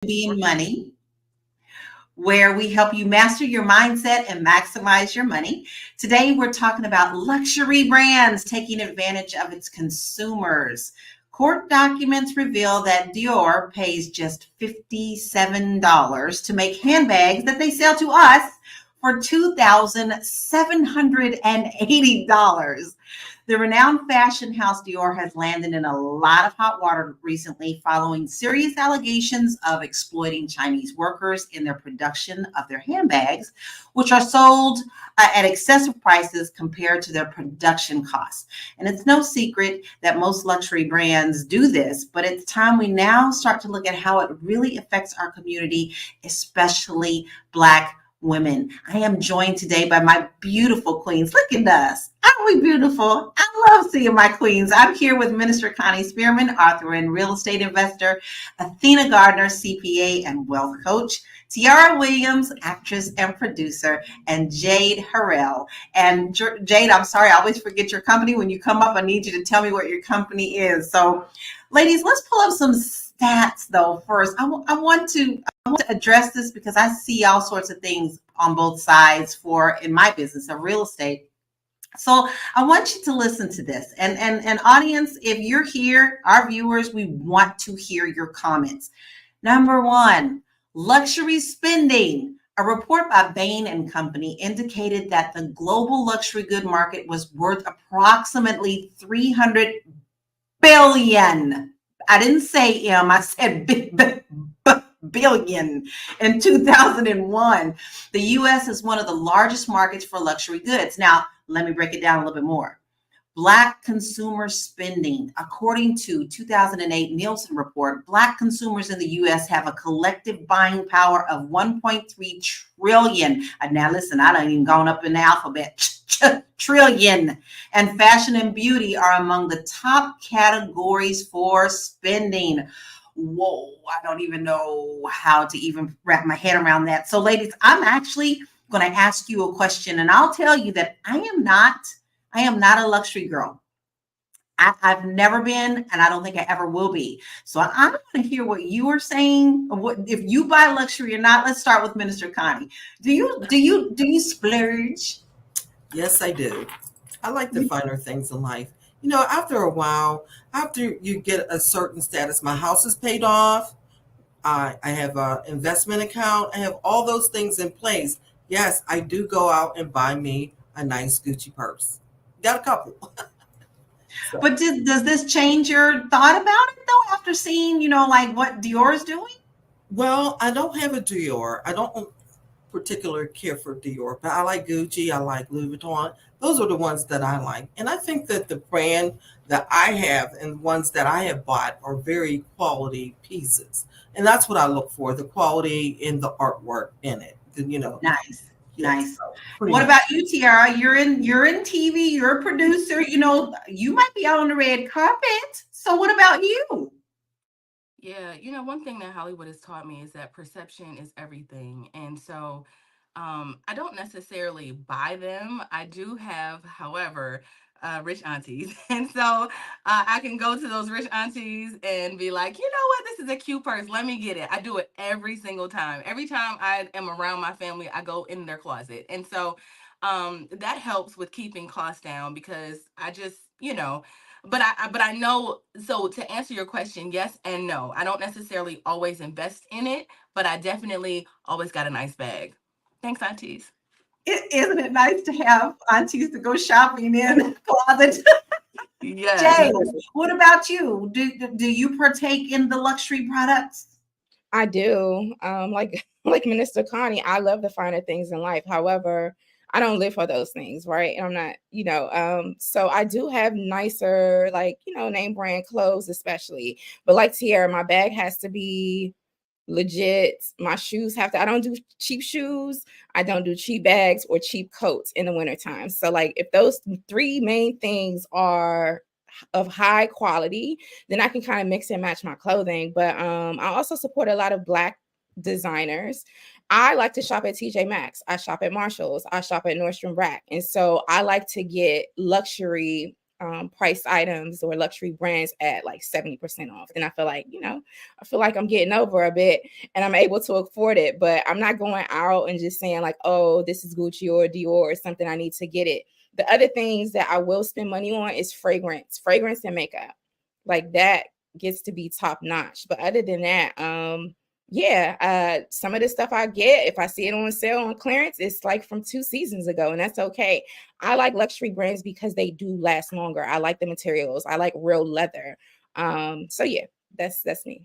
Nubian Money, where we help you master your mindset and maximize your money. Today, we're talking about luxury brands taking advantage of its consumers. Court documents reveal that Dior pays just $57 to make handbags that they sell to us for $2,780. The renowned fashion house Dior has landed in a lot of hot water recently following serious allegations of exploiting Chinese workers in their production of their handbags, which are sold at excessive prices compared to their production costs. And it's no secret that most luxury brands do this, but it's time we now start to look at how it really affects our community, especially Black women. I am joined today by my beautiful queens. Look at us. Aren't we beautiful? I love seeing my queens. I'm here with Minister Connie Spearman, author and real estate investor, Athena Gardner, CPA and wealth coach, Tiara Williams, actress and producer, and Jade Harrell. And Jade, I'm sorry, I always forget your company. When you come up, I need you to tell me what your company is. So, ladies, let's pull up some stats though first. I want to address this because I see all sorts of things on both sides in my business of real estate. So I want you to listen to this. And audience, if you're here, our viewers, we want to hear your comments. Number one, luxury spending. A report by Bain and Company indicated that the global luxury good market was worth approximately 300 billion. I didn't say M, I said billion in 2001. The US is one of the largest markets for luxury goods. Now, let me break it down a little bit more. Black consumer spending. According to 2008 Nielsen report, Black consumers in the US have a collective buying power of 1.3 trillion. Now listen, I don't even gone up in the alphabet. Trillion. And fashion and beauty are among the top categories for spending. Whoa, I don't even know how to even wrap my head around that. So ladies, I'm actually going to ask you a question, and I'll tell you that I am not a luxury girl. I've never been, and I don't think I ever will be. So I'm going to hear what you are saying. What if you buy luxury or not? Let's start with Minister Connie. Do you splurge? Yes, I do. I like the finer things in life. You know, after a while, after you get a certain status, my house is paid off. I have an investment account. I have all those things in place. Yes, I do go out and buy me a nice Gucci purse. Got a couple. So, But does this change your thought about it though? After seeing, like what Dior is doing? well, I don't have a Dior. I don't particular care for Dior, but I like Gucci. I like Louis Vuitton. Those are the ones that I like. And I think that the brand that I have and ones that I have bought are very quality pieces. And that's what I look for, the quality in the artwork in it. Nice. Yes, Nice. so pretty What much. about you, Tiara? You're in TV, you're a producer, you might be out on the red carpet. So what about you? Yeah, one thing that Hollywood has taught me is that perception is everything. And so I don't necessarily buy them. I do have, however, rich aunties. And so I can go to those rich aunties and be like, you know what? This is a cute purse. Let me get it. I do it every single time. Every time I am around my family, I go in their closet. And so that helps with keeping costs down because I just, but I know, so to answer your question, yes and no. I don't necessarily always invest in it, but I definitely always got a nice bag. Thanks, aunties. Isn't it nice to have aunties to go shopping in the closet? Yes. Jay, what about you? Do you partake in the luxury products? I do. Like Minister Connie, I love the finer things in life. However, I don't live for those things, right? And I'm not, so I do have nicer, name brand clothes, especially. But like Tierra, my bag has to be legit. My shoes have to, I don't do cheap shoes. I don't do cheap bags or cheap coats in the wintertime. So like if those three main things are of high quality, then I can kind of mix and match my clothing. But I also support a lot of Black designers. I like to shop at TJ Maxx. I shop at Marshalls. I shop at Nordstrom Rack. And so I like to get luxury price items or luxury brands at like 70% off, then I feel like, I feel like I'm getting over a bit and I'm able to afford it. But I'm not going out and just saying like, oh, this is Gucci or Dior or something, I need to get it. The other things that I will spend money on is fragrance and makeup. Like that gets to be top notch. But other than that, some of the stuff I get, if I see it on sale on clearance, it's like from 2 seasons ago, and that's okay. I like luxury brands because they do last longer. I like the materials. I like real leather. So yeah, that's me.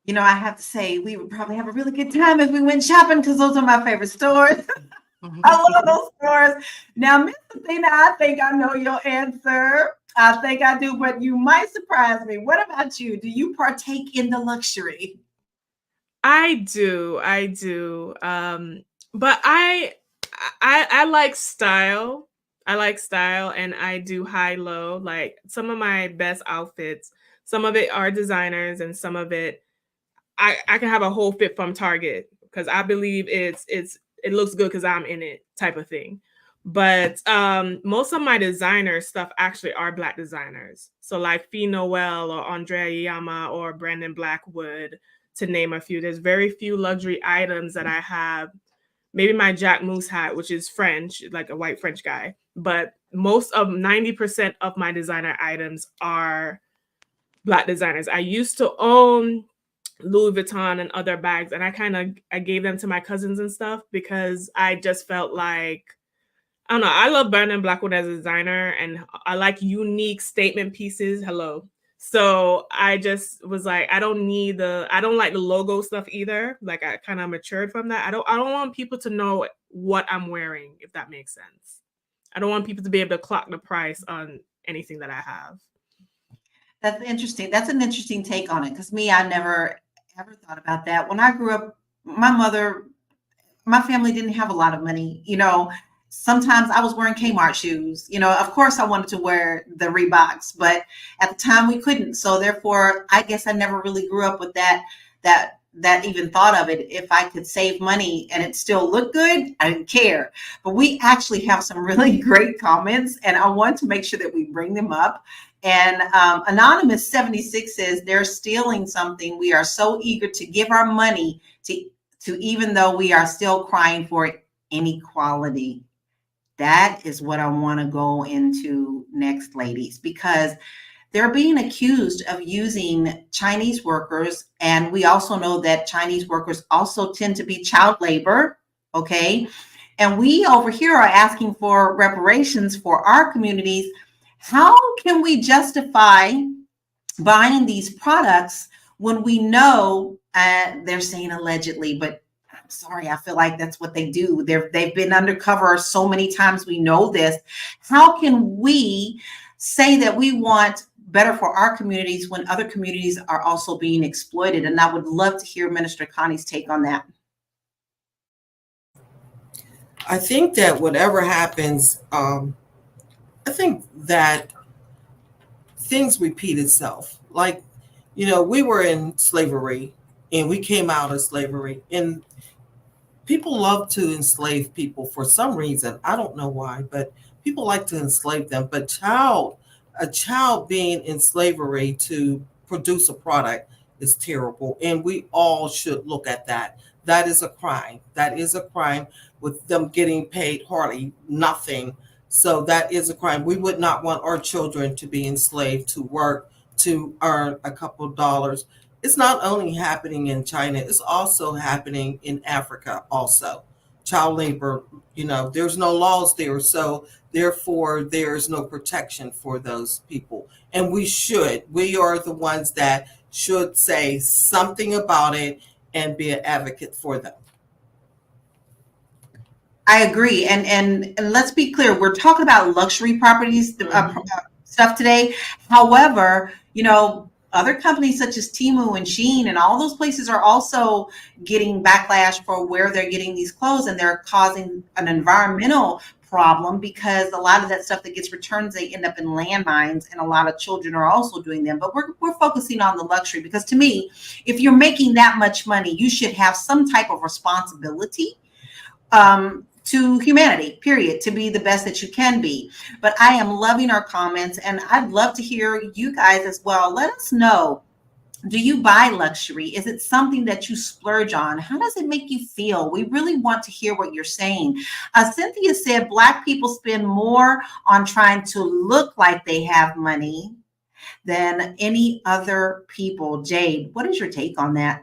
I have to say, we would probably have a really good time if we went shopping because those are my favorite stores. I love those stores. Now, Miss Athena, I think I know your answer. I think I do, but you might surprise me. What about you? Do you partake in the luxury? I do. But I like style. I like style, and I do high low. Like some of my best outfits, some of it are designers and some of it I can have a whole fit from Target because I believe it looks good because I'm in it type of thing. But most of my designer stuff actually are Black designers. So like Fee Noel or Andrea Yama or Brandon Blackwood, to name a few. There's very few luxury items that I have. Maybe my Jack Moose hat, which is French, like a white French guy. But most of 90% of my designer items are Black designers. I used to own Louis Vuitton and other bags, and I gave them to my cousins and stuff because I just felt like, I don't know, I love Brandon Blackwood as a designer and I like unique statement pieces. Hello. So I just was like, I don't like the logo stuff either. Like I kind of matured from that. I don't want people to know what I'm wearing, if that makes sense. I don't want people to be able to clock the price on anything that I have. That's interesting. That's an interesting take on it. Because I never ever thought about that. When I grew up, my family didn't have a lot of money. Sometimes I was wearing Kmart shoes. Of course I wanted to wear the Reeboks, but at the time we couldn't. So therefore, I guess I never really grew up with that even thought of it. If I could save money and it still looked good, I didn't care. But we actually have some really great comments, and I want to make sure that we bring them up. And Anonymous 76 says they're stealing something. We are so eager to give our money to even though we are still crying for inequality. That is what I want to go into next, ladies, because they're being accused of using Chinese workers. And we also know that Chinese workers also tend to be child labor. Okay. And we over here are asking for reparations for our communities. How can we justify buying these products when we know they're saying allegedly, but I'm sorry, I feel like that's what they do. They've been undercover so many times. We know this. How can we say that we want better for our communities when other communities are also being exploited? And I would love to hear Minister Connie's take on that. I think that whatever happens, I think that things repeat itself. Like, we were in slavery and we came out of slavery, and people love to enslave people for some reason. I don't know why, but people like to enslave them. But a child being in slavery to produce a product is terrible. And we all should look at that. That is a crime. That is a crime, with them getting paid hardly nothing. So that is a crime. We would not want our children to be enslaved to work to earn a couple of dollars. It's not only happening in China, it's also happening in Africa also. Child labor, there's no laws there. So therefore, there's no protection for those people. And we are the ones that should say something about it and be an advocate for them. I agree. And let's be clear, we're talking about luxury properties, stuff today. However, other companies such as Temu and Shein and all those places are also getting backlash for where they're getting these clothes, and they're causing an environmental problem because a lot of that stuff that gets returned, they end up in landmines, and a lot of children are also doing them. But we're focusing on the luxury because, to me, if you're making that much money, you should have some type of responsibility to humanity, period, to be the best that you can be. But I am loving our comments, and I'd love to hear you guys as well. Let us know, do you buy luxury? Is it something that you splurge on? How does it make you feel? We really want to hear what you're saying. Cynthia said Black people spend more on trying to look like they have money than any other people. Jade, what is your take on that?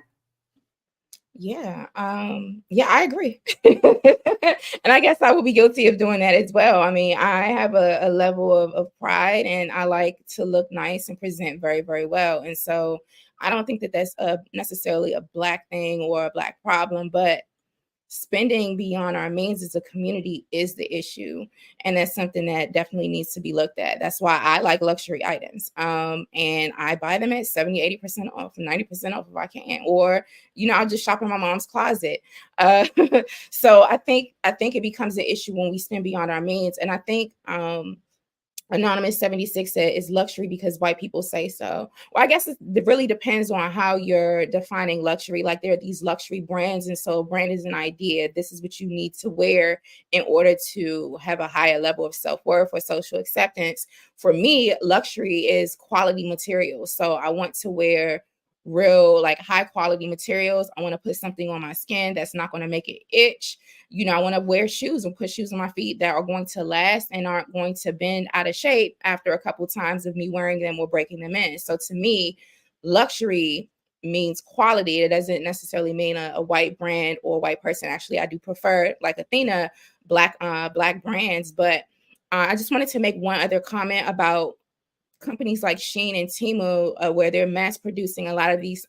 Yeah, I agree. And I guess I will be guilty of doing that as well. I mean, I have a level of pride, and I like to look nice and present very, very well. And so I don't think that that's necessarily a Black thing or a Black problem, but spending beyond our means as a community is the issue, and that's something that definitely needs to be looked at. That's why I like luxury items, and I buy them at 70-80% off, 90% off if I can, or I'll just shop in my mom's closet. So I think it becomes an issue when we spend beyond our means, and I think Anonymous 76 said it's luxury because white people say so. Well, I guess it really depends on how you're defining luxury. Like, there are these luxury brands, and so brand is an idea. This is what you need to wear in order to have a higher level of self-worth or social acceptance. For me, luxury is quality materials. So I want to wear real, like, high quality materials. I want to put something on my skin that's not going to make it itch. I want to wear shoes and put shoes on my feet that are going to last and aren't going to bend out of shape after a couple times of me wearing them or breaking them in. So to me, luxury means quality. It doesn't necessarily mean a white brand or a white person. Actually, I do prefer, like Athena, black brands. But I just wanted to make one other comment about companies like Shein and Temu, where they're mass producing a lot of these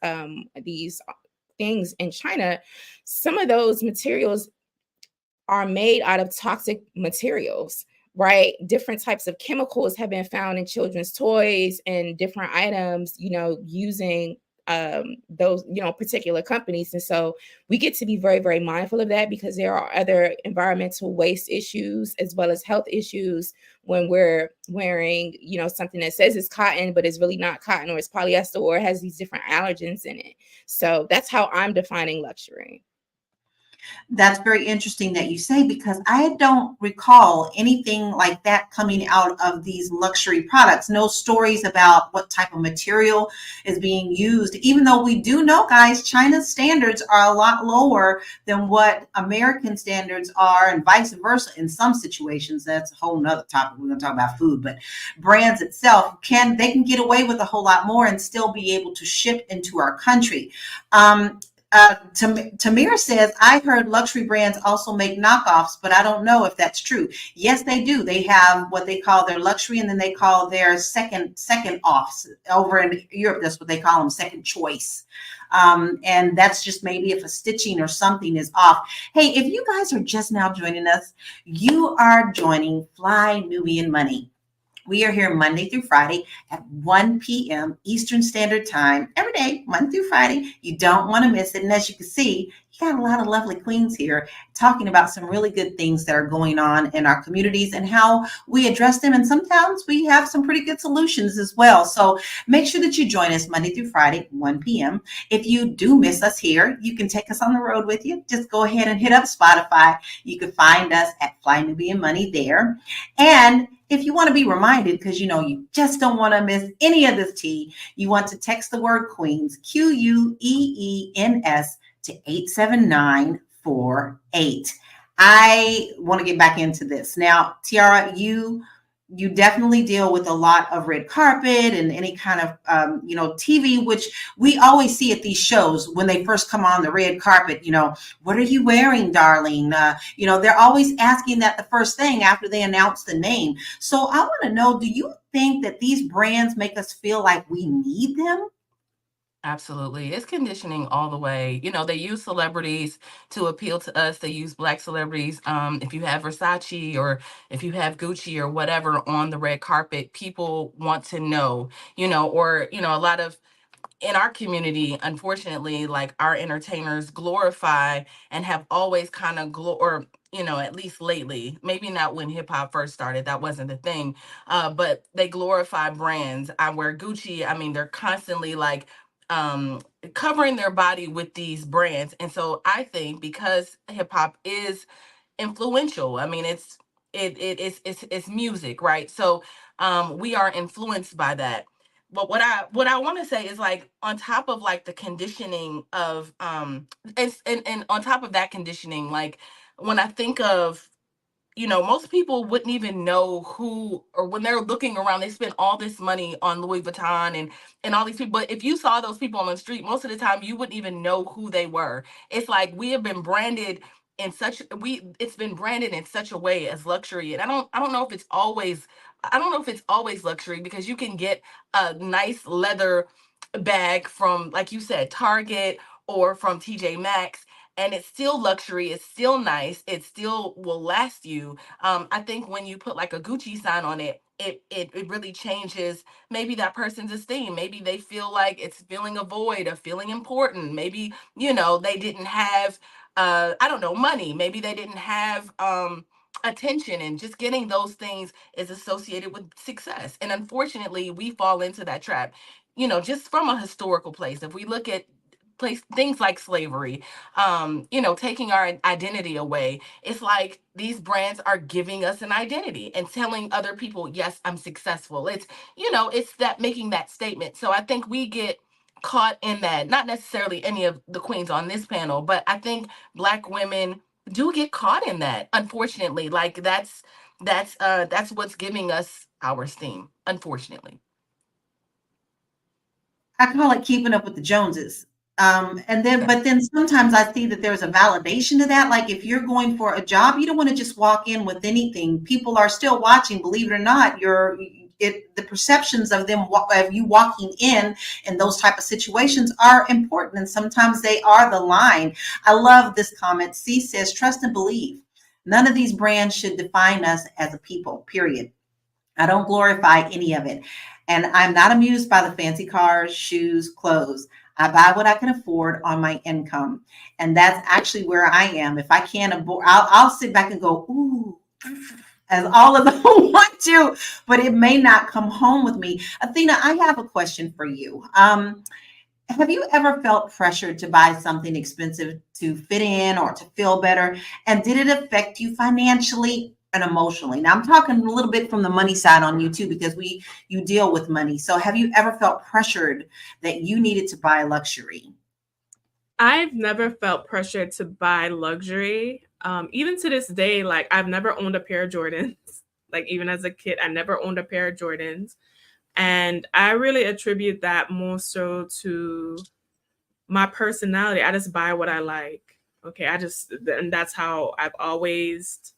things in China. Some of those materials are made out of toxic materials, right? Different types of chemicals have been found in children's toys and different items, using those, particular companies. And so we get to be very, very mindful of that, because there are other environmental waste issues as well as health issues when we're wearing, something that says it's cotton, but it's really not cotton, or it's polyester, or it has these different allergens in it. So that's how I'm defining luxury. That's very interesting that you say, because I don't recall anything like that coming out of these luxury products. No stories about what type of material is being used, even though we do know, guys, China's standards are a lot lower than what American standards are, and vice versa in some situations. That's a whole nother topic. We're going to talk about food, but brands itself can get away with a whole lot more and still be able to ship into our country. Tamir says, I heard luxury brands also make knockoffs, but I don't know if that's true. Yes, they do. They have what they call their luxury, and then they call their second offs. Over in Europe, that's what they call them, second choice. And that's just maybe if a stitching or something is off. Hey, if you guys are just now joining us, you are joining Fly Nubian Money. We are here Monday through Friday at 1 p.m. Eastern Standard Time every day, Monday through Friday. You don't want to miss it. And as you can see, you got a lot of lovely queens here talking about some really good things that are going on in our communities and how we address them. And sometimes we have some pretty good solutions as well. So make sure that you join us Monday through Friday, 1 p.m. If you do miss us here, you can take us on the road with you. Just go ahead and hit up Spotify. You can find us at Fly Nubian Money there. And if you want to be reminded, because you just don't want to miss any of this tea, you want to text the word Queens, QUEENS, to 87948. I want to get back into this. Now, Tiara, you definitely deal with a lot of red carpet and any kind of, TV, which we always see at these shows when they first come on the red carpet. What are you wearing, darling? They're always asking that the first thing after they announce the name. So I want to know, do you think that these brands make us feel like we need them? Absolutely. It's conditioning all the way. They use celebrities to appeal to us. They use Black celebrities. If you have Versace or if you have Gucci or whatever on the red carpet, people want to know, a lot of, in our community, unfortunately, like, our entertainers glorify and have always kind of or at least lately, maybe not when hip hop first started, that wasn't the thing, but they glorify brands. I wear Gucci. I mean, they're constantly like covering their body with these brands. And so I think because hip hop is influential. I mean, it's music, right? So we are influenced by that. But what I want to say is, like, on top of like the conditioning of and on top of that conditioning, like, when I think of, most people wouldn't even know who, or when they're looking around, they spend all this money on Louis Vuitton and all these people. But if you saw those people on the street, most of the time you wouldn't even know who they were. It's like we have been branded in such we it's been branded in such a way as luxury. And I don't know if it's always, luxury, because you can get a nice leather bag from, like you said, Target or from TJ Maxx, and it's still luxury, it's still nice, it still will last you. I think when you put like a Gucci sign on it, it really changes maybe that person's esteem. Maybe they feel like it's filling a void of feeling important. Maybe, they didn't have I don't know, money. Maybe they didn't have attention, and just getting those things is associated with success. And unfortunately, we fall into that trap. Just from a historical place, if we look at things like slavery, taking our identity away, it's like these brands are giving us an identity and telling other people, yes, I'm successful. It's that, making that statement. So I think we get caught in that. Not necessarily any of the queens on this panel, but I think Black women do get caught in that, unfortunately. Like, that's what's giving us our esteem, unfortunately. I call it keeping up with the Joneses. But then sometimes I see that there's a validation to that. Like, if you're going for a job, you don't want to just walk in with anything. People are still watching, believe it or not. The perceptions of of you walking in those type of situations are important. And sometimes they are the line. I love this comment. C says, trust and believe. None of these brands should define us as a people, period. I don't glorify any of it. And I'm not amused by the fancy cars, shoes, clothes. I buy what I can afford on my income. And that's actually where I am. If I can't afford, I'll sit back and go, ooh, as all of them want to, but it may not come home with me. Athena, I have a question for you. Have you ever felt pressured to buy something expensive to fit in or to feel better? And did it affect you financially and emotionally? Now, I'm talking a little bit from the money side on you too, because you deal with money. So have you ever felt pressured that you needed to buy luxury? I've never felt pressured to buy luxury. Even to this day, like, I've never owned a pair of Jordans. Like, even as a kid, I never owned a pair of Jordans. And I really attribute that more so to my personality. I just buy what I like. Okay. And that's how I've always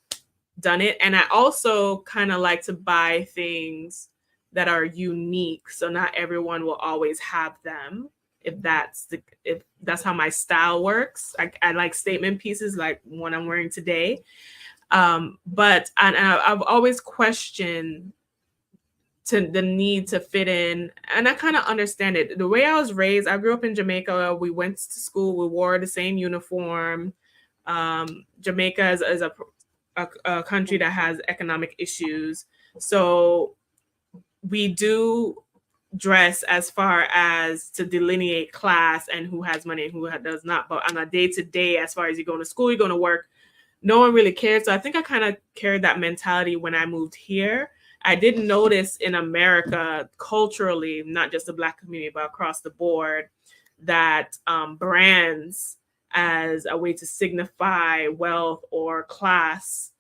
done it. And I also kind of like to buy things that are unique. So not everyone will always have them. If that's how my style works. I like statement pieces like one I'm wearing today. But I've always questioned to the need to fit in, and I kind of understand it. The way I was raised, I grew up in Jamaica. We went to school, we wore the same uniform. Jamaica is a country that has economic issues, so we do dress as far as to delineate class and who has money and who does not. But on a day-to-day, as far as you going to school, you're going to work, no one really cared. So I think I kind of carried that mentality when I moved here. I did notice in America, culturally, not just the Black community, but across the board, that brands as a way to signify wealth or class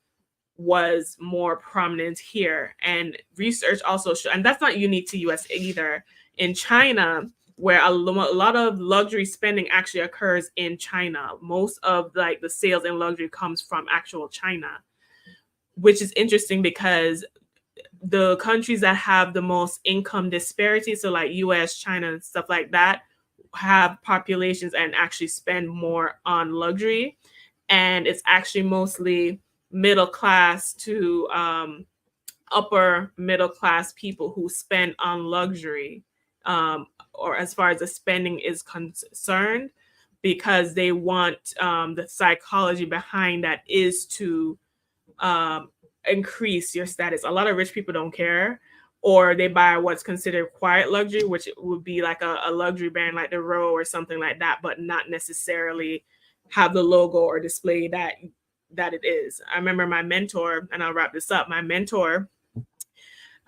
was more prominent here. And research also showed, and that's not unique to US either. In China, where a lot of luxury spending actually occurs in China, most of like the sales in luxury comes from actual China, which is interesting because the countries that have the most income disparity, so like US, China, and stuff like that, have populations and actually spend more on luxury. And it's actually mostly middle class to upper middle class people who spend on luxury, or as far as the spending is concerned, because they want the psychology behind that is to increase your status. A lot of rich people don't care, or they buy what's considered quiet luxury, which would be like a luxury brand like the Row or something like that, but not necessarily have the logo or display that that it is. I remember my mentor, and I'll wrap this up. My mentor,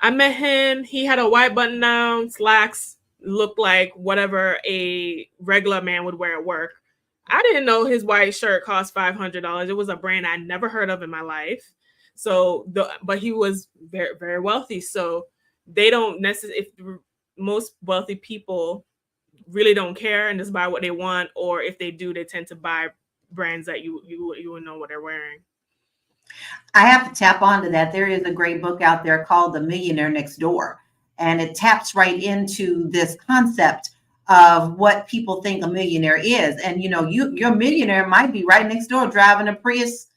I met him. He had a white button down, slacks, looked like whatever a regular man would wear at work. I didn't know his white shirt cost $500. It was a brand I never heard of in my life. But he was very, very wealthy. So they don't necessarily, if most wealthy people really don't care and just buy what they want, or if they do, they tend to buy brands that you would know what they're wearing. I have to tap onto that. There is a great book out there called The Millionaire Next Door, and it taps right into this concept of what people think a millionaire is. And your millionaire might be right next door driving a Prius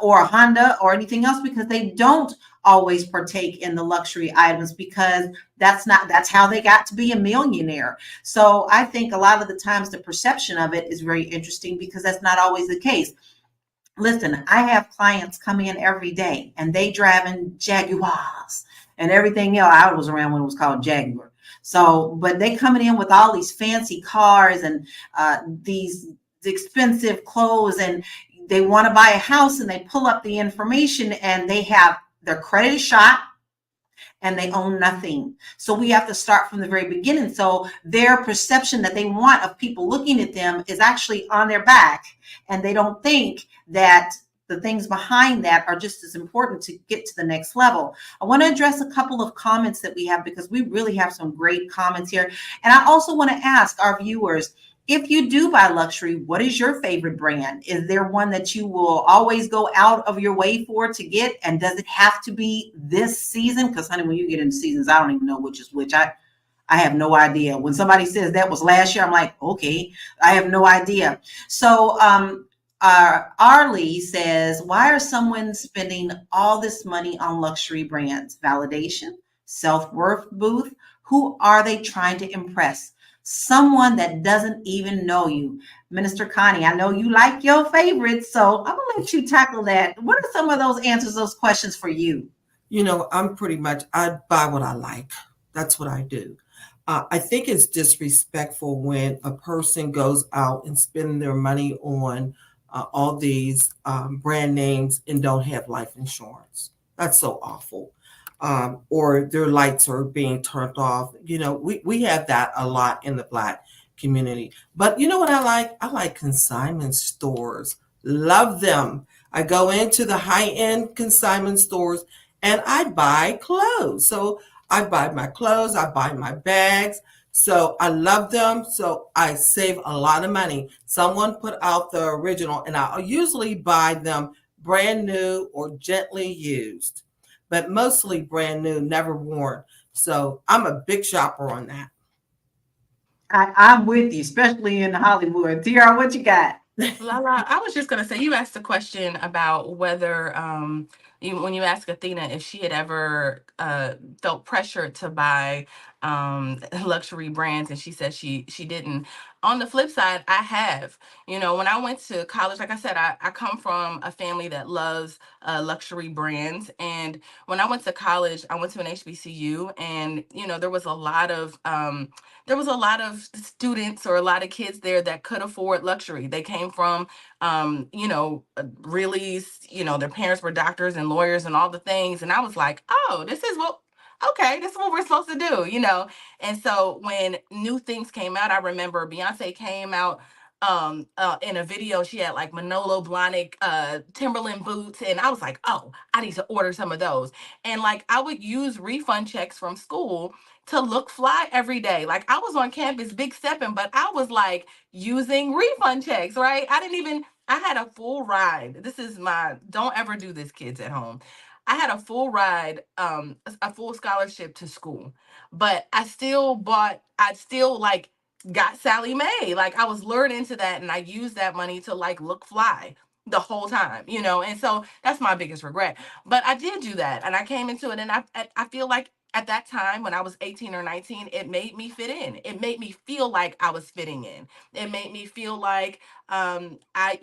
or a Honda or anything else, because they don't always partake in the luxury items, because that's how they got to be a millionaire. So I think a lot of the times the perception of it is very interesting, because that's not always the case. Listen, I have clients come in every day and they driving Jaguars and everything else. I was around when it was called Jaguar. So, but they coming in with all these fancy cars and these expensive clothes, and they want to buy a house, and they pull up the information and they have their credit is shot and they own nothing. So we have to start from the very beginning. So their perception that they want of people looking at them is actually on their back, and they don't think that the things behind that are just as important to get to the next level. I want to address a couple of comments that we have, because we really have some great comments here. And I also want to ask our viewers, if you do buy luxury, what is your favorite brand? Is there one that you will always go out of your way for to get? And does it have to be this season? Because honey, when you get into seasons, I don't even know which is which. I have no idea. When somebody says that was last year, I'm like, okay, I have no idea. So Arlie says, why are someone spending all this money on luxury brands? Validation, self-worth booth. Who are they trying to impress? Someone that doesn't even know you. Minister Connie, I know you like your favorites, so I'm gonna let you tackle that. What are some of those answers, those questions for you? I'm pretty much, I buy what I like. That's what I do. I think it's disrespectful when a person goes out and spend their money on all these brand names and don't have life insurance. That's so awful. Or their lights are being turned off. We have that a lot in the Black community. But you know what I like? I like consignment stores. Love them. I go into the high-end consignment stores and I buy clothes. So I buy my clothes, I buy my bags. So I love them. So I save a lot of money. Someone put out the original, and I'll usually buy them brand new or gently used, but mostly brand new, never worn. So I'm a big shopper on that. I'm with you, especially in Hollywood. Tiara, what you got? Lala, I was just gonna say, you asked a question about whether when you asked Athena if she had ever felt pressured to buy luxury brands, and she said she didn't. On the flip side, I have. When I went to college, like I said, I come from a family that loves luxury brands, and when I went to college, I went to an HBCU, and there was a lot of students, or a lot of kids there, that could afford luxury. They came from, really, their parents were doctors and lawyers and all the things. And I was like, oh, okay, this is what we're supposed to do. And so when new things came out, I remember Beyonce came out in a video. She had like Manolo Blahnik Timberland boots, and I was like, oh, I need to order some of those. And like, I would use refund checks from school to look fly every day. Like, I was on campus big stepping, but I was like using refund checks, right? I had a full ride. Don't ever do this, kids at home. I had a full ride, a full scholarship to school, but I still like got Sally Mae. Like, I was lured into that, and I used that money to like look fly the whole time, and so that's my biggest regret. But I did do that, and I came into it, and I feel like at that time, when I was 18 or 19, it made me fit in. It made me feel like I was fitting in. It made me feel like I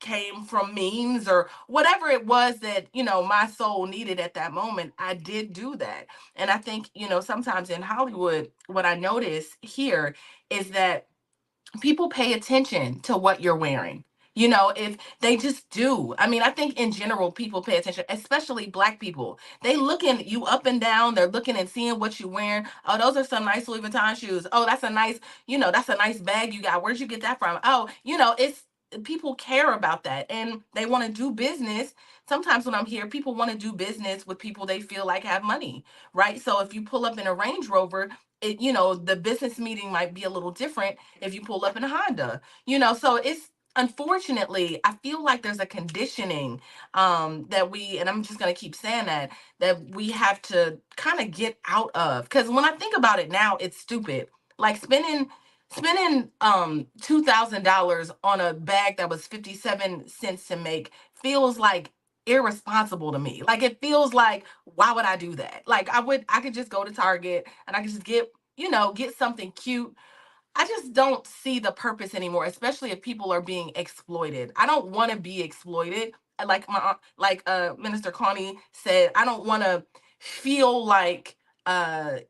came from means, or whatever it was that my soul needed at that moment. I did do that. And I think sometimes in Hollywood, what I notice here is that people pay attention to what you're wearing. if they just do. I mean, I think in general, people pay attention, especially Black people. They looking you up and down. They're looking and seeing what you're wearing. Oh, those are some nice Louis Vuitton shoes. Oh, that's a nice bag you got. Where'd you get that from? Oh, it's people care about that and they want to do business. Sometimes when I'm here, people want to do business with people they feel like have money, right? So if you pull up in a Range Rover, the business meeting might be a little different if you pull up in a Honda, so it's unfortunately, I feel like there's a conditioning that and I'm just going to keep saying that we have to kind of get out of. Because when I think about it now, it's stupid. Like spending $2,000 on a bag that was 57 cents to make feels like irresponsible to me. Like it feels like, why would I do that? Like I could just go to Target and I could just get something cute. I just don't see the purpose anymore, especially if people are being exploited. I don't want to be exploited. Minister Connie said, I don't want to feel like I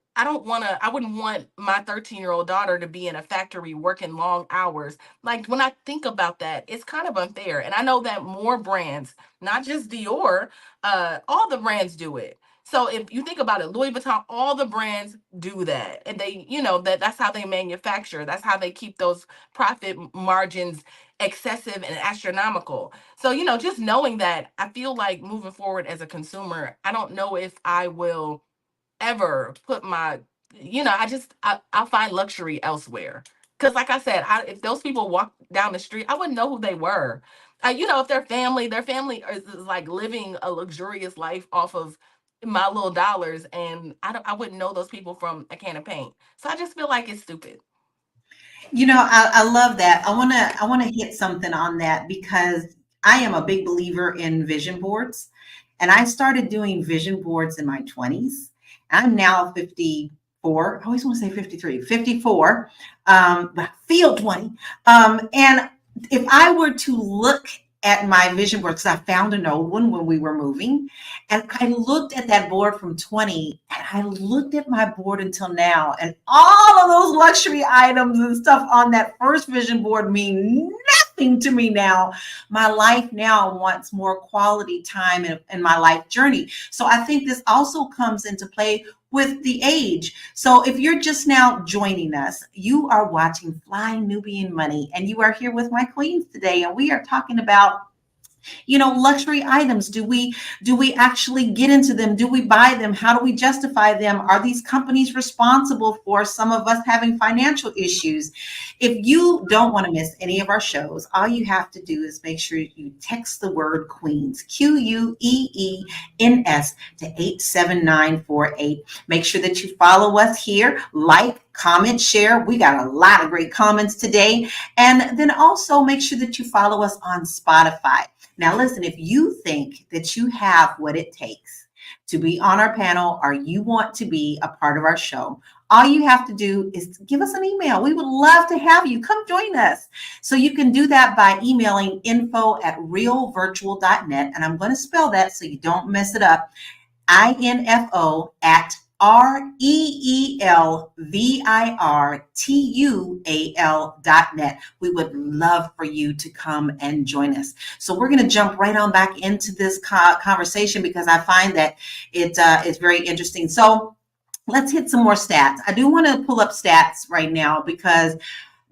wouldn't want my 13-year-old daughter to be in a factory working long hours. Like when I think about that, it's kind of unfair. And I know that more brands, not just Dior, all the brands do it. So if you think about it, Louis Vuitton, all the brands do that. And they, that's how they manufacture. That's how they keep those profit margins excessive and astronomical. So, just knowing that, I feel like moving forward as a consumer, I don't know if I will ever put I'll find luxury elsewhere. Because like I said, if those people walk down the street, I wouldn't know who they were. If their family is like living a luxurious life off of my little dollars, and I wouldn't know those people from a can of paint. So I just feel like it's stupid. I love that. I want to hit something on that because I am a big believer in vision boards, and I started doing vision boards in my 20s. I'm now 54. I always want to say 53, 54, but I feel 20. And if I were to look at my vision board, because I found an old one when we were moving, and I looked at that board from 20, and I looked at my board until now, and all of those luxury items and stuff on that first vision board mean nothing to me now. My life now wants more quality time in my life journey. So I think this also comes into play with the age. So if you're just now joining us, you are watching Fly Nubian Money, and you are here with my queens today, and we are talking about luxury items. Do we actually get into them? Do we buy them? How do we justify them? Are these companies responsible for some of us having financial issues? If you don't want to miss any of our shows, all you have to do is make sure you text the word Queens, QUEENS, to 87948. Make sure that you follow us here, like, comment, share. We got a lot of great comments today. And then also make sure that you follow us on Spotify. Now, listen, if you think that you have what it takes to be on our panel or you want to be a part of our show, all you have to do is give us an email. We would love to have you. Come join us. So you can do that by emailing info@realvirtual.net. And I'm going to spell that so you don't mess it up. info@REELVIRTUAL.net. We would love for you to come and join us. So we're going to jump right on back into this conversation because I find that it is very interesting. So let's hit some more stats. I do want to pull up stats right now because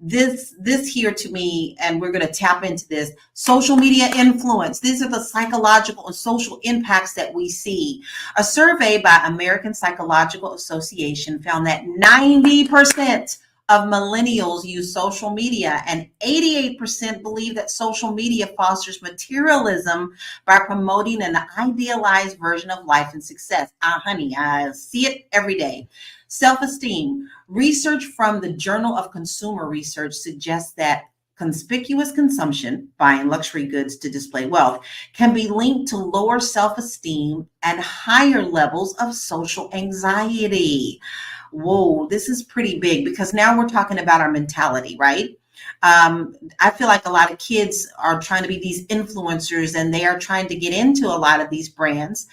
this here to me, and we're going to tap into this, social media influence. These are the psychological and social impacts that we see. A survey by American Psychological Association found that 90% of millennials use social media, and 88% believe that social media fosters materialism by promoting an idealized version of life and success. Honey, I see it every day. Self-esteem. Research from the Journal of Consumer Research suggests that conspicuous consumption, buying luxury goods to display wealth, can be linked to lower self-esteem and higher levels of social anxiety. Whoa, this is pretty big because now we're talking about our mentality, right? I feel like a lot of kids are trying to be these influencers and they are trying to get into a lot of these brands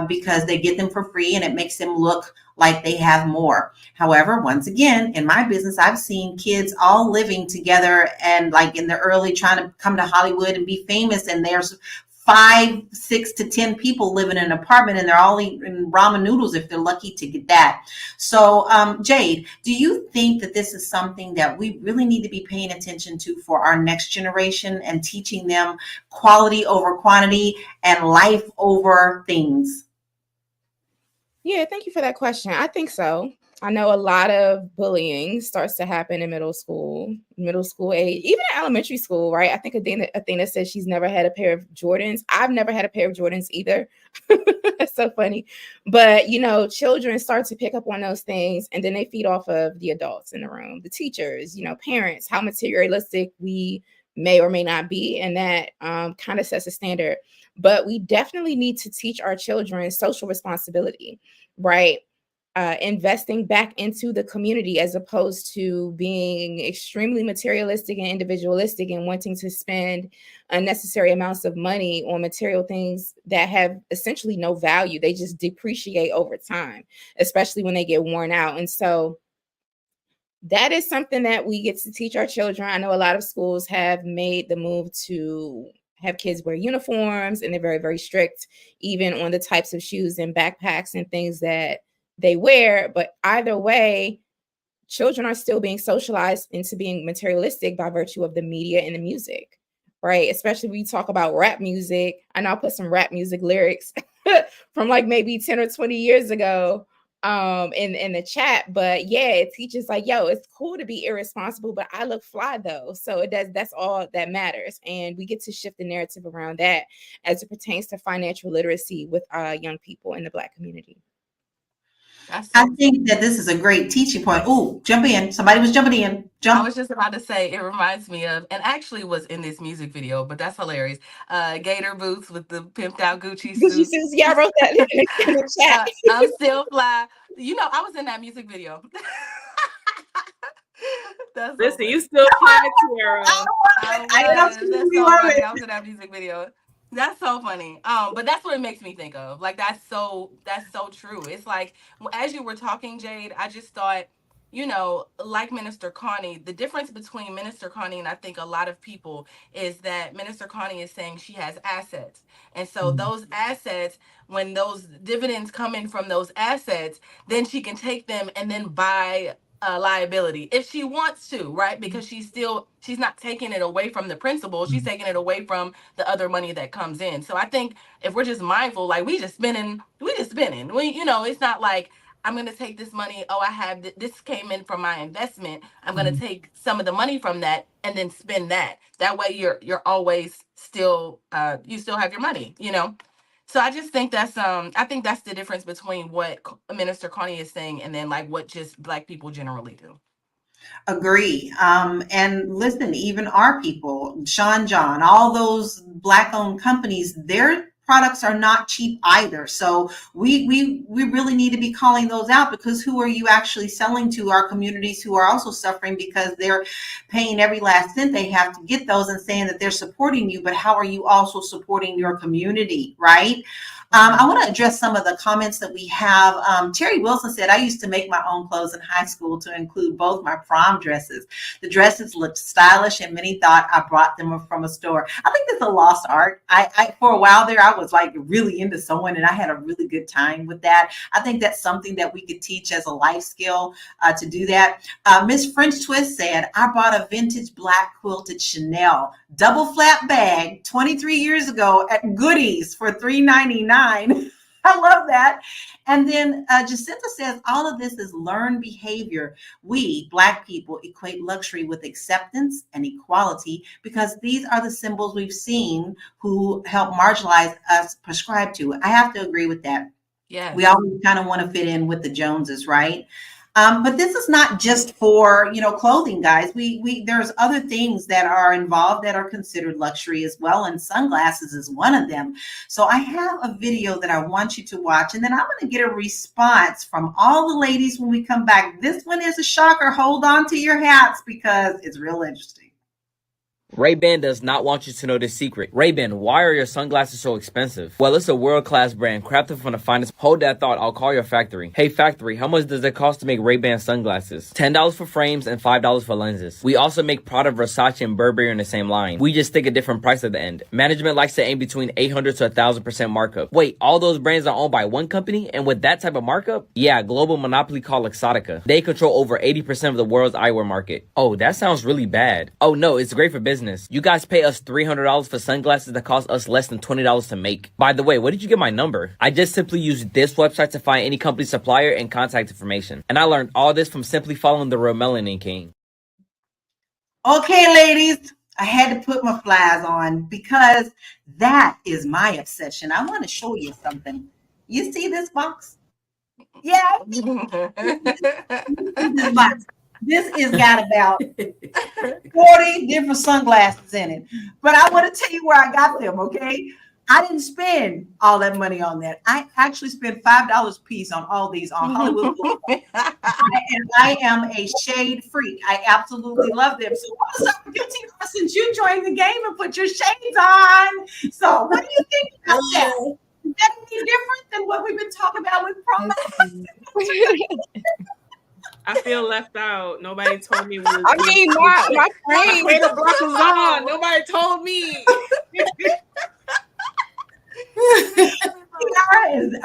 because they get them for free and it makes them look like they have more. However, once again, in my business, I've seen kids all living together and like in the early trying to come to Hollywood and be famous. And there's 5, 6 to 10 people live in an apartment and they're all eating ramen noodles if they're lucky to get that. So, Jade, do you think that this is something that we really need to be paying attention to for our next generation and teaching them quality over quantity and life over things? Yeah, thank you for that question. I think so. I know a lot of bullying starts to happen in middle school age, even in elementary school, right? I think Athena said she's never had a pair of Jordans. I've never had a pair of Jordans either. That's so funny. But, children start to pick up on those things and then they feed off of the adults in the room, the teachers, parents, how materialistic we may or may not be. And that kind of sets a standard. But we definitely need to teach our children social responsibility, right? Investing back into the community as opposed to being extremely materialistic and individualistic and wanting to spend unnecessary amounts of money on material things that have essentially no value. They just depreciate over time, especially when they get worn out. And so that is something that we get to teach our children. I know a lot of schools have made the move to have kids wear uniforms, and they're very, very strict, even on the types of shoes and backpacks and things that they wear. But either way, children are still being socialized into being materialistic by virtue of the media and the music, right? Especially when you talk about rap music. I know I'll put some rap music lyrics from like maybe 10 or 20 years ago in the chat. But yeah, it teaches like, yo, it's cool to be irresponsible, but I look fly though. So that's all that matters. And we get to shift the narrative around that as it pertains to financial literacy with young people in the Black community. I think that this is a great teaching point. Oh, jump in. Somebody was jumping in. I was just about to say, it reminds me of, and actually was in this music video, but that's hilarious. Gator boots with the pimped out Gucci suits. Yeah, I wrote that in the chat. I'm still fly. I was in that music video. Listen, you still fly, Tiara. I was in that music video. That's so funny. But that's what it makes me think of. Like that's so true. It's like as you were talking, Jade, I just thought, like Minister Connie, the difference between Minister Connie and I think a lot of people is that Minister Connie is saying she has assets. And so those assets, when those dividends come in from those assets, then she can take them and then buy a liability if she wants to, right? Because she's not taking it away from the principal. She's taking it away from the other money that comes in. So I think if we're just mindful, like we just spending. It's not like I'm going to take this money. Oh, I have this came in from my investment. I'm going to take some of the money from that and then spend that. That way you're always still, you still have your money, So I just think that's the difference between what Minister Connie is saying and then like what just Black people generally do. Agree. And listen, even our people, Sean John, all those Black owned companies, their products are not cheap either. So we really need to be calling those out, because who are you actually selling to? Our communities who are also suffering because they're paying every last cent they have to get those and saying that they're supporting you, but how are you also supporting your community, right? I want to address some of the comments that we have. Terry Wilson said, I used to make my own clothes in high school to include both my prom dresses. The dresses looked stylish and many thought I brought them from a store. I think that's a lost art. I for a while there, I was like really into sewing and I had a really good time with that. I think that's something that we could teach as a life skill to do that. Miss French Twist said, I bought a vintage black quilted Chanel double flap bag 23 years ago at Goodies for $3.99. I love that. And then Jacinta says, all of this is learned behavior. We, Black people, equate luxury with acceptance and equality because these are the symbols we've seen who help marginalize us prescribe to. I have to agree with that. Yeah. We always kind of want to fit in with the Joneses, right? But this is not just for, clothing, guys. There's other things that are involved that are considered luxury as well. And sunglasses is one of them. So I have a video that I want you to watch, and then I'm going to get a response from all the ladies when we come back. This one is a shocker. Hold on to your hats because it's real interesting. Ray-Ban does not want you to know this secret. Ray-Ban, why are your sunglasses so expensive? Well, it's a world-class brand crafted from the finest. Hold that thought, I'll call your factory. Hey factory, how much does it cost to make Ray-Ban sunglasses? $10 for frames and $5 for lenses. We also make Prada, Versace, and Burberry in the same line. We just stick a different price at the end. Management likes to aim between 800 to 1,000% markup. Wait, all those brands are owned by one company? And with that type of markup? Yeah, global monopoly called Luxottica. They control over 80% of the world's eyewear market. Oh, that sounds really bad. Oh no, it's great for business. You guys pay us $300 for sunglasses that cost us less than $20 to make. By the way, where did you get my number? I just simply used this website to find any company supplier and contact information. And I learned all this from simply following the real Melanin King. Okay, ladies, I had to put my flies on because that is my obsession. I want to show you something. You see this box? Yeah. This box. This has got about 40 different sunglasses in it. But I want to tell you where I got them, okay? I didn't spend all that money on that. I actually spent $5 a piece on all these on Hollywood Boulevard. And I am a shade freak. I absolutely love them. So what's up, guilty since you joined the game and put your shades on? So what do you think about that? Is that any different than what we've been talking about with promos? I feel left out. Nobody told me. I mean, my friends. The block was on. Nobody told me.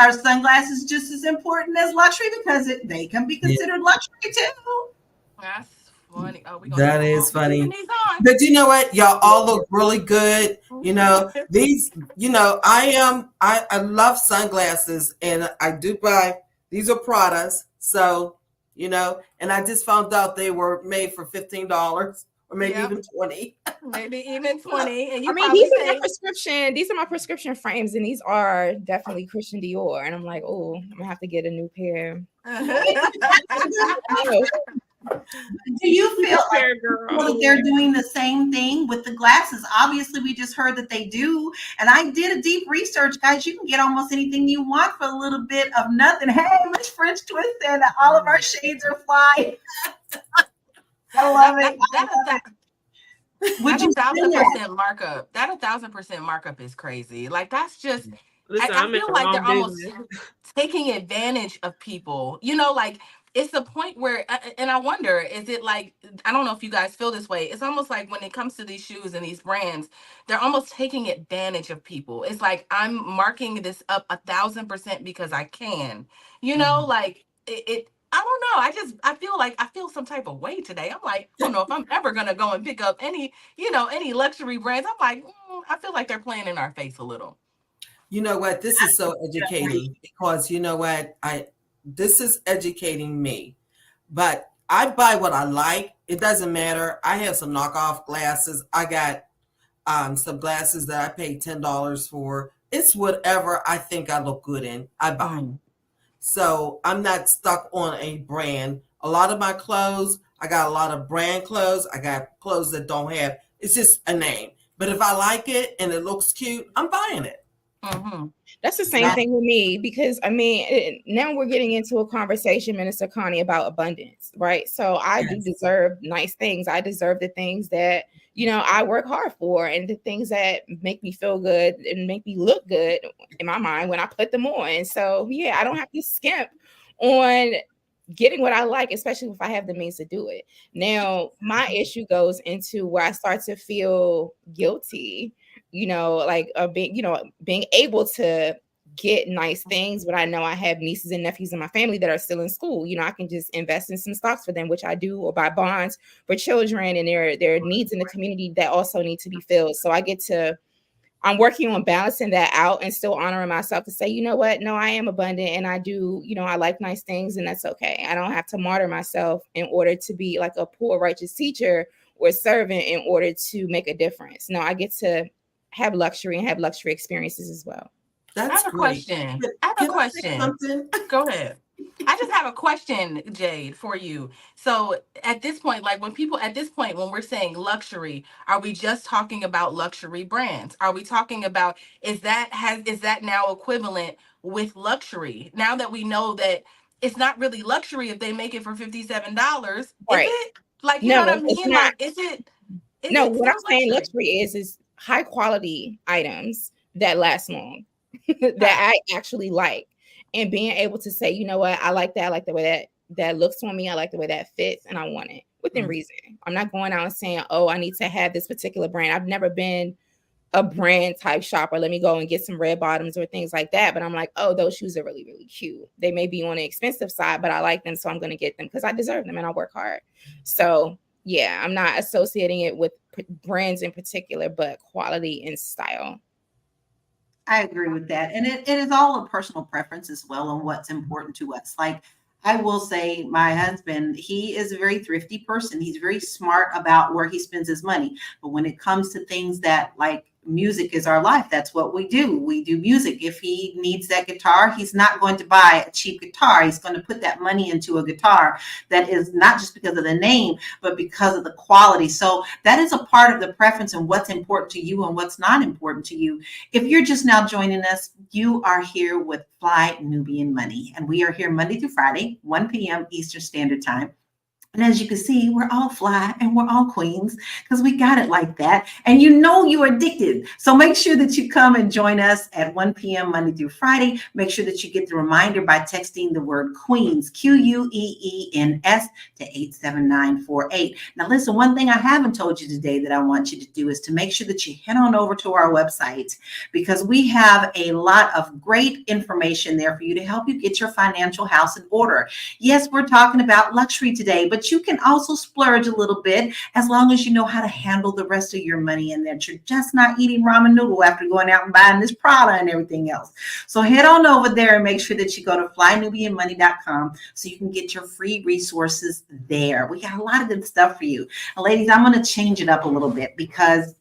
Are sunglasses just as important as luxury because they can be considered luxury too? That's funny. Oh, that is funny. But you know what? Y'all all look really good. You know, these, you know, I love sunglasses and I do buy, these are Pradas. So, you know, and I just found out they were made for $15 or maybe even 20. Maybe even 20. And you I mean, these are my prescription frames, and these are definitely Christian Dior. And I'm like, oh, I'm gonna have to get a new pair. Do you feel like they're doing the same thing with the glasses? Obviously, we just heard that they do. And I did a deep research, guys. You can get almost anything you want for a little bit of nothing. Hey, Miss French Twist and all of our shades are flying. I love it. Would you 1,000% markup? That 1,000% markup is crazy. Like that's just. Listen, I feel like they're almost taking advantage of people. You know, like it's the point where, and I wonder, is it like, I don't know if you guys feel this way. It's almost like when it comes to these shoes and these brands, they're almost taking advantage of people. It's like I'm marking this up 1,000% because I can. You know, like it I don't know. I feel some type of way today. I'm like, I don't know if I'm ever gonna go and pick up any luxury brands. I'm like, I feel like they're playing in our face a little. You know what? This is so educating because you know what? This is educating me. But I buy what I like. It doesn't matter. I have some knockoff glasses. I got some glasses that I paid $10 for. It's whatever I think I look good in. I buy. So I'm not stuck on a brand. A lot of my clothes, I got a lot of brand clothes. I got clothes that don't have, it's just a name. But if I like it and it looks cute, I'm buying it. Mm-hmm. That's the same thing with me because I mean, now we're getting into a conversation, Minister Connie, about abundance, right? So I do deserve nice things. I deserve the things that, you know, I work hard for and the things that make me feel good and make me look good in my mind when I put them on. So yeah, I don't have to skimp on getting what I like, especially if I have the means to do it. Now, my issue goes into where I start to feel guilty, you know, like being able to get nice things, but I know I have nieces and nephews in my family that are still in school. You know, I can just invest in some stocks for them, which I do, or buy bonds for children and their needs in the community that also need to be filled. So I'm working on balancing that out and still honoring myself to say, you know what? No, I am abundant and I do, you know, I like nice things and that's okay. I don't have to martyr myself in order to be like a poor righteous teacher or servant in order to make a difference. No, I get to have luxury and have luxury experiences as well. I have a question. Go ahead. I just have a question, Jade, for you. So at this point, like when we're saying luxury, are we just talking about luxury brands? Are we talking about, is that now equivalent with luxury? Now that we know that it's not really luxury if they make it for $57, right? Is it? Like, you know what I mean? Like, is No, It's what I'm not saying luxury. luxury is high quality items that last long, that Right. I actually like. And being able to say, you know what, I like that. I like the way that looks on me. I like the way that fits, and I want it within reason. I'm not going out and saying, oh, I need to have this particular brand. I've never been a brand type shopper. Let me go and get some red bottoms or things like that. But I'm like, oh, those shoes are really, really cute. They may be on the expensive side, but I like them. So I'm going to get them because I deserve them and I work hard. So yeah, I'm not associating it with brands in particular, but quality and style. I agree with that. And it is all a personal preference as well on what's important to us. Like I will say my husband, he is a very thrifty person. He's very smart about where he spends his money. But when it comes to things that like music is our life, that's what we do. We do music. If he needs that guitar, he's not going to buy a cheap guitar. He's going to put that money into a guitar that is not just because of the name, but because of the quality. So that is a part of the preference and what's important to you and what's not important to you. If you're just now joining us, you are here with Fly Nubian Money, and we are here Monday through Friday, 1 p.m. Eastern Standard Time. And as you can see, we're all fly and we're all queens because we got it like that. And you know you're addicted. So make sure that you come and join us at 1 p.m. Monday through Friday. Make sure that you get the reminder by texting the word Queens, Queens, to 87948. Now, listen, one thing I haven't told you today that I want you to do is to make sure that you head on over to our website because we have a lot of great information there for you to help you get your financial house in order. Yes, we're talking about luxury today, but you can also splurge a little bit as long as you know how to handle the rest of your money and that you're just not eating ramen noodle after going out and buying this Prada and everything else. So head on over there and make sure that you go to flynubianmoney.com so you can get your free resources there. We got a lot of good stuff for you. And ladies, I'm going to change it up a little bit because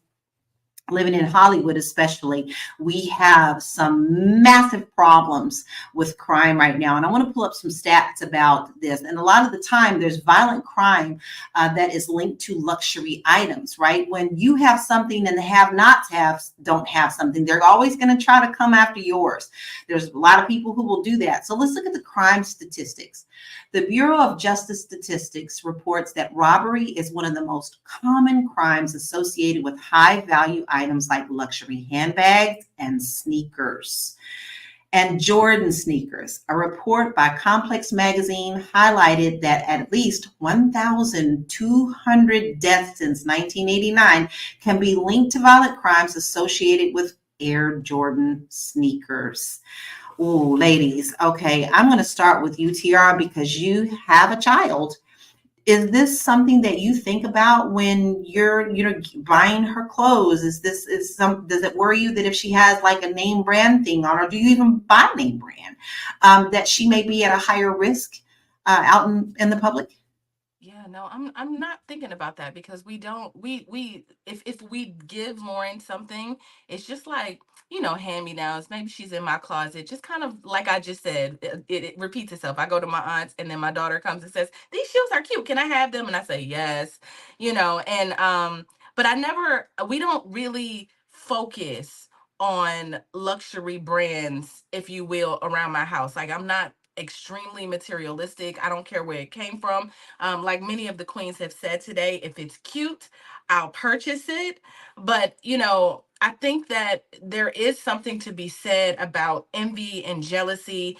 living in Hollywood, especially, we have some massive problems with crime right now. And I want to pull up some stats about this. And a lot of the time, there's violent crime that is linked to luxury items, right? When you have something and the have-nots don't have something, they're always going to try to come after yours. There's a lot of people who will do that. So let's look at the crime statistics. The Bureau of Justice Statistics reports that robbery is one of the most common crimes associated with high-value items like luxury handbags and sneakers. And Jordan sneakers. A report by Complex Magazine highlighted that at least 1,200 deaths since 1989 can be linked to violent crimes associated with Air Jordan sneakers. Ooh, ladies. Okay, I'm going to start with you, Tiara, because you have a child. Is this something that you think about when you're, buying her clothes? Does it worry you that if she has like a name brand thing on, or do you even buy name brand, that she may be at a higher risk out in the public? Yeah, no, I'm not thinking about that because we don't we if we give Lauren something, it's just like, hand-me-downs. Maybe she's in my closet, just kind of like I just said, it repeats itself. I go to my aunt's and then my daughter comes and says, "These shoes are cute. Can I have them?" And I say, "Yes." And but we don't really focus on luxury brands, if you will, around my house. Like I'm not extremely materialistic. I don't care where it came from. Like many of the queens have said today, if it's cute, I'll purchase it. But, I think that there is something to be said about envy and jealousy.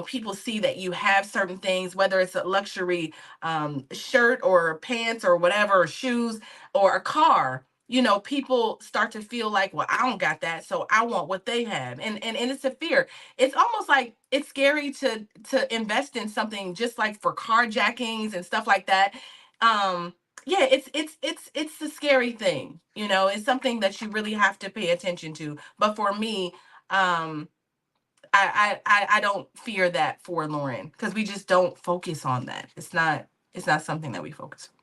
People see that you have certain things, whether it's a luxury shirt or pants or whatever, or shoes or a car. People start to feel like, well, I don't got that, so I want what they have. And it's a fear. It's almost like it's scary to invest in something just like for carjackings and stuff like that. Yeah, it's the scary thing. It's something that you really have to pay attention to. But for me, um, I don't fear that for Lauren because we just don't focus on that. It's not something that we focus on.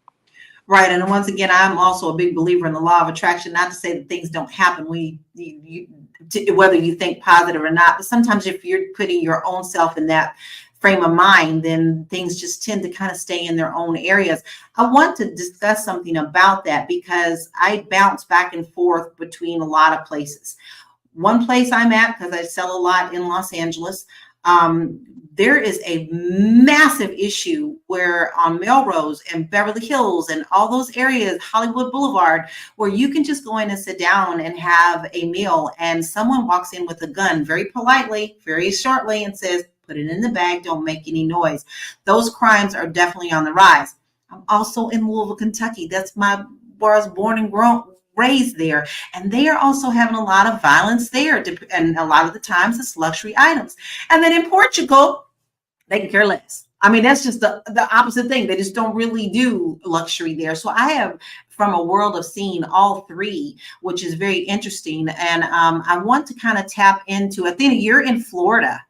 Right. And once again, I'm also a big believer in the law of attraction, not to say that things don't happen whether you think positive or not, but sometimes if you're putting your own self in that frame of mind, then things just tend to kind of stay in their own areas. I want to discuss something about that because I bounce back and forth between a lot of places. One place I'm at, because I sell a lot in Los Angeles, There is a massive issue where on Melrose and Beverly Hills and all those areas, Hollywood Boulevard, where you can just go in and sit down and have a meal, and someone walks in with a gun very politely, very shortly, and says, put it in the bag, don't make any noise. Those crimes are definitely on the rise. I'm also in Louisville, Kentucky. That's where I was born and raised there, and they are also having a lot of violence there, and a lot of the times it's luxury items. And then in Portugal, they can care less. I mean, that's just the opposite thing. They just don't really do luxury there. So I have, from a world of seeing all three, which is very interesting. And I want to kind of tap into, Athena, you're in Florida.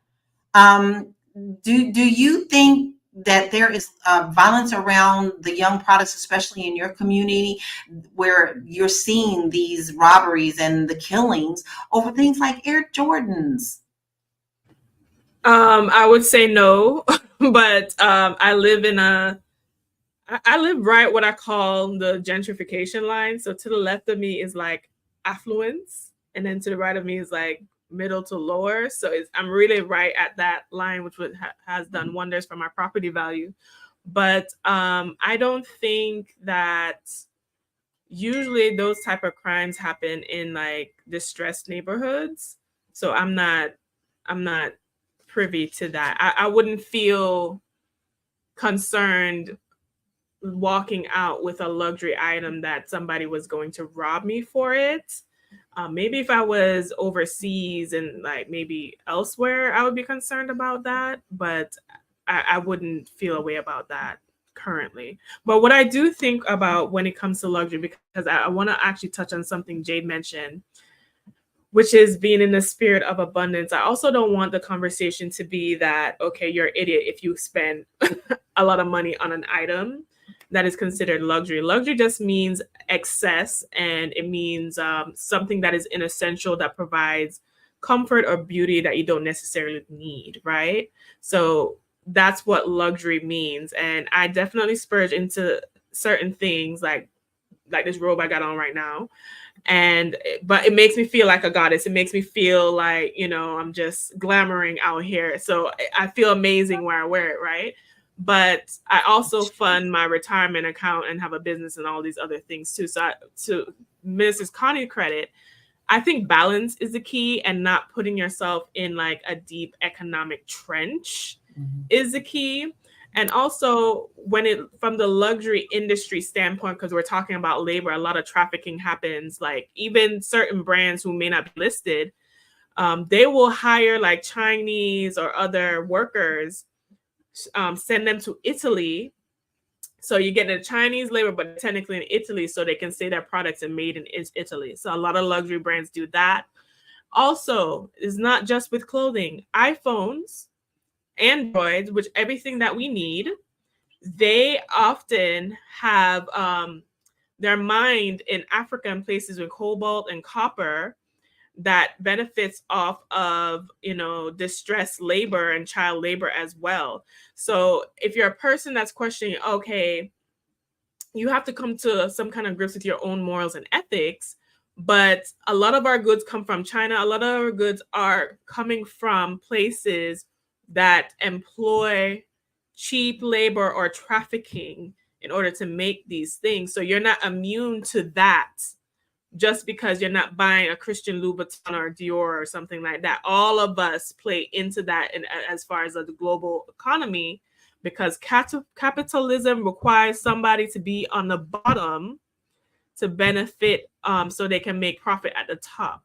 Do you think that there is violence around the young products, especially in your community, where you're seeing these robberies and the killings over things like Air Jordans? I would say no, but I live right what I call the gentrification line. So to the left of me is like affluence, and then to the right of me is like middle to lower. So I'm really right at that line, which has done wonders for my property value. But I don't think that usually those type of crimes happen in like distressed neighborhoods. So I'm not privy to that. I wouldn't feel concerned walking out with a luxury item that somebody was going to rob me for it. Maybe if I was overseas and like maybe elsewhere, I would be concerned about that, but I wouldn't feel a way about that currently. But what I do think about when it comes to luxury, because I want to actually touch on something Jade mentioned, which is being in the spirit of abundance. I also don't want the conversation to be that, okay, you're an idiot if you spend a lot of money on an item that is considered luxury. Luxury just means excess, and it means something that is inessential that provides comfort or beauty that you don't necessarily need, right? So that's what luxury means. And I definitely splurge into certain things like this robe I got on right now. But it makes me feel like a goddess. It makes me feel like, I'm just glamoring out here. So I feel amazing when I wear it, right? But I also fund my retirement account and have a business and all these other things too. So to Mrs. Connie's credit, I think balance is the key, and not putting yourself in like a deep economic trench is the key. And also from the luxury industry standpoint, because we're talking about labor, a lot of trafficking happens. Like even certain brands who may not be listed, they will hire like Chinese or other workers, send them to Italy. So you get the Chinese labor, but technically in Italy, so they can say their products are made in Italy. So a lot of luxury brands do that. Also, it's not just with clothing. iPhones, Androids, which everything that we need, they often have their mined in Africa and places with cobalt and copper that benefits off of, distressed labor and child labor as well. So if you're a person that's questioning, okay, you have to come to some kind of grips with your own morals and ethics, but a lot of our goods come from China. A lot of our goods are coming from places that employ cheap labor or trafficking in order to make these things. So you're not immune to that just because you're not buying a Christian Louboutin or Dior or something like that. All of us play into that as far as the global economy, because capitalism requires somebody to be on the bottom to benefit, so they can make profit at the top.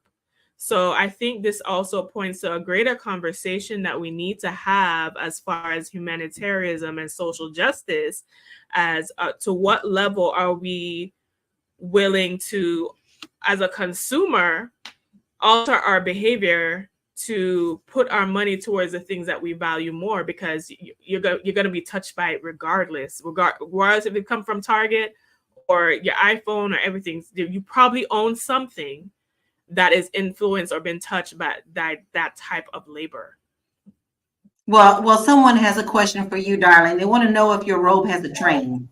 So I think this also points to a greater conversation that we need to have as far as humanitarianism and social justice, as to what level are we willing to, as a consumer, alter our behavior to put our money towards the things that we value more, because you're going to be touched by it regardless if it come from Target or your iPhone or everything. You probably own something that is influenced or been touched by that type of labor. Well, someone has a question for you, darling. They want to know if your robe has a train.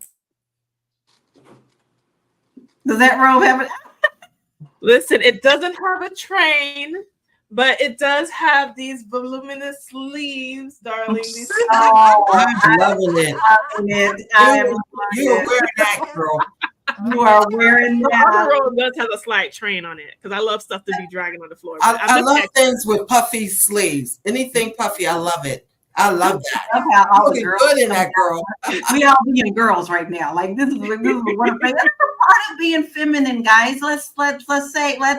Does that robe have a... Listen, it doesn't have a train, but it does have these voluminous sleeves, darling. These Oh, I'm loving it. I am You are wearing that, girl. You are wearing the that. other roll does have a slight train on it because I love stuff to be dragging on the floor. But I love things with puffy sleeves. Anything puffy, I love it. I love that. I love how all You the looking girls good in come that, girl. We all being girls right now. Like this is one of that's part of being feminine, guys. Let's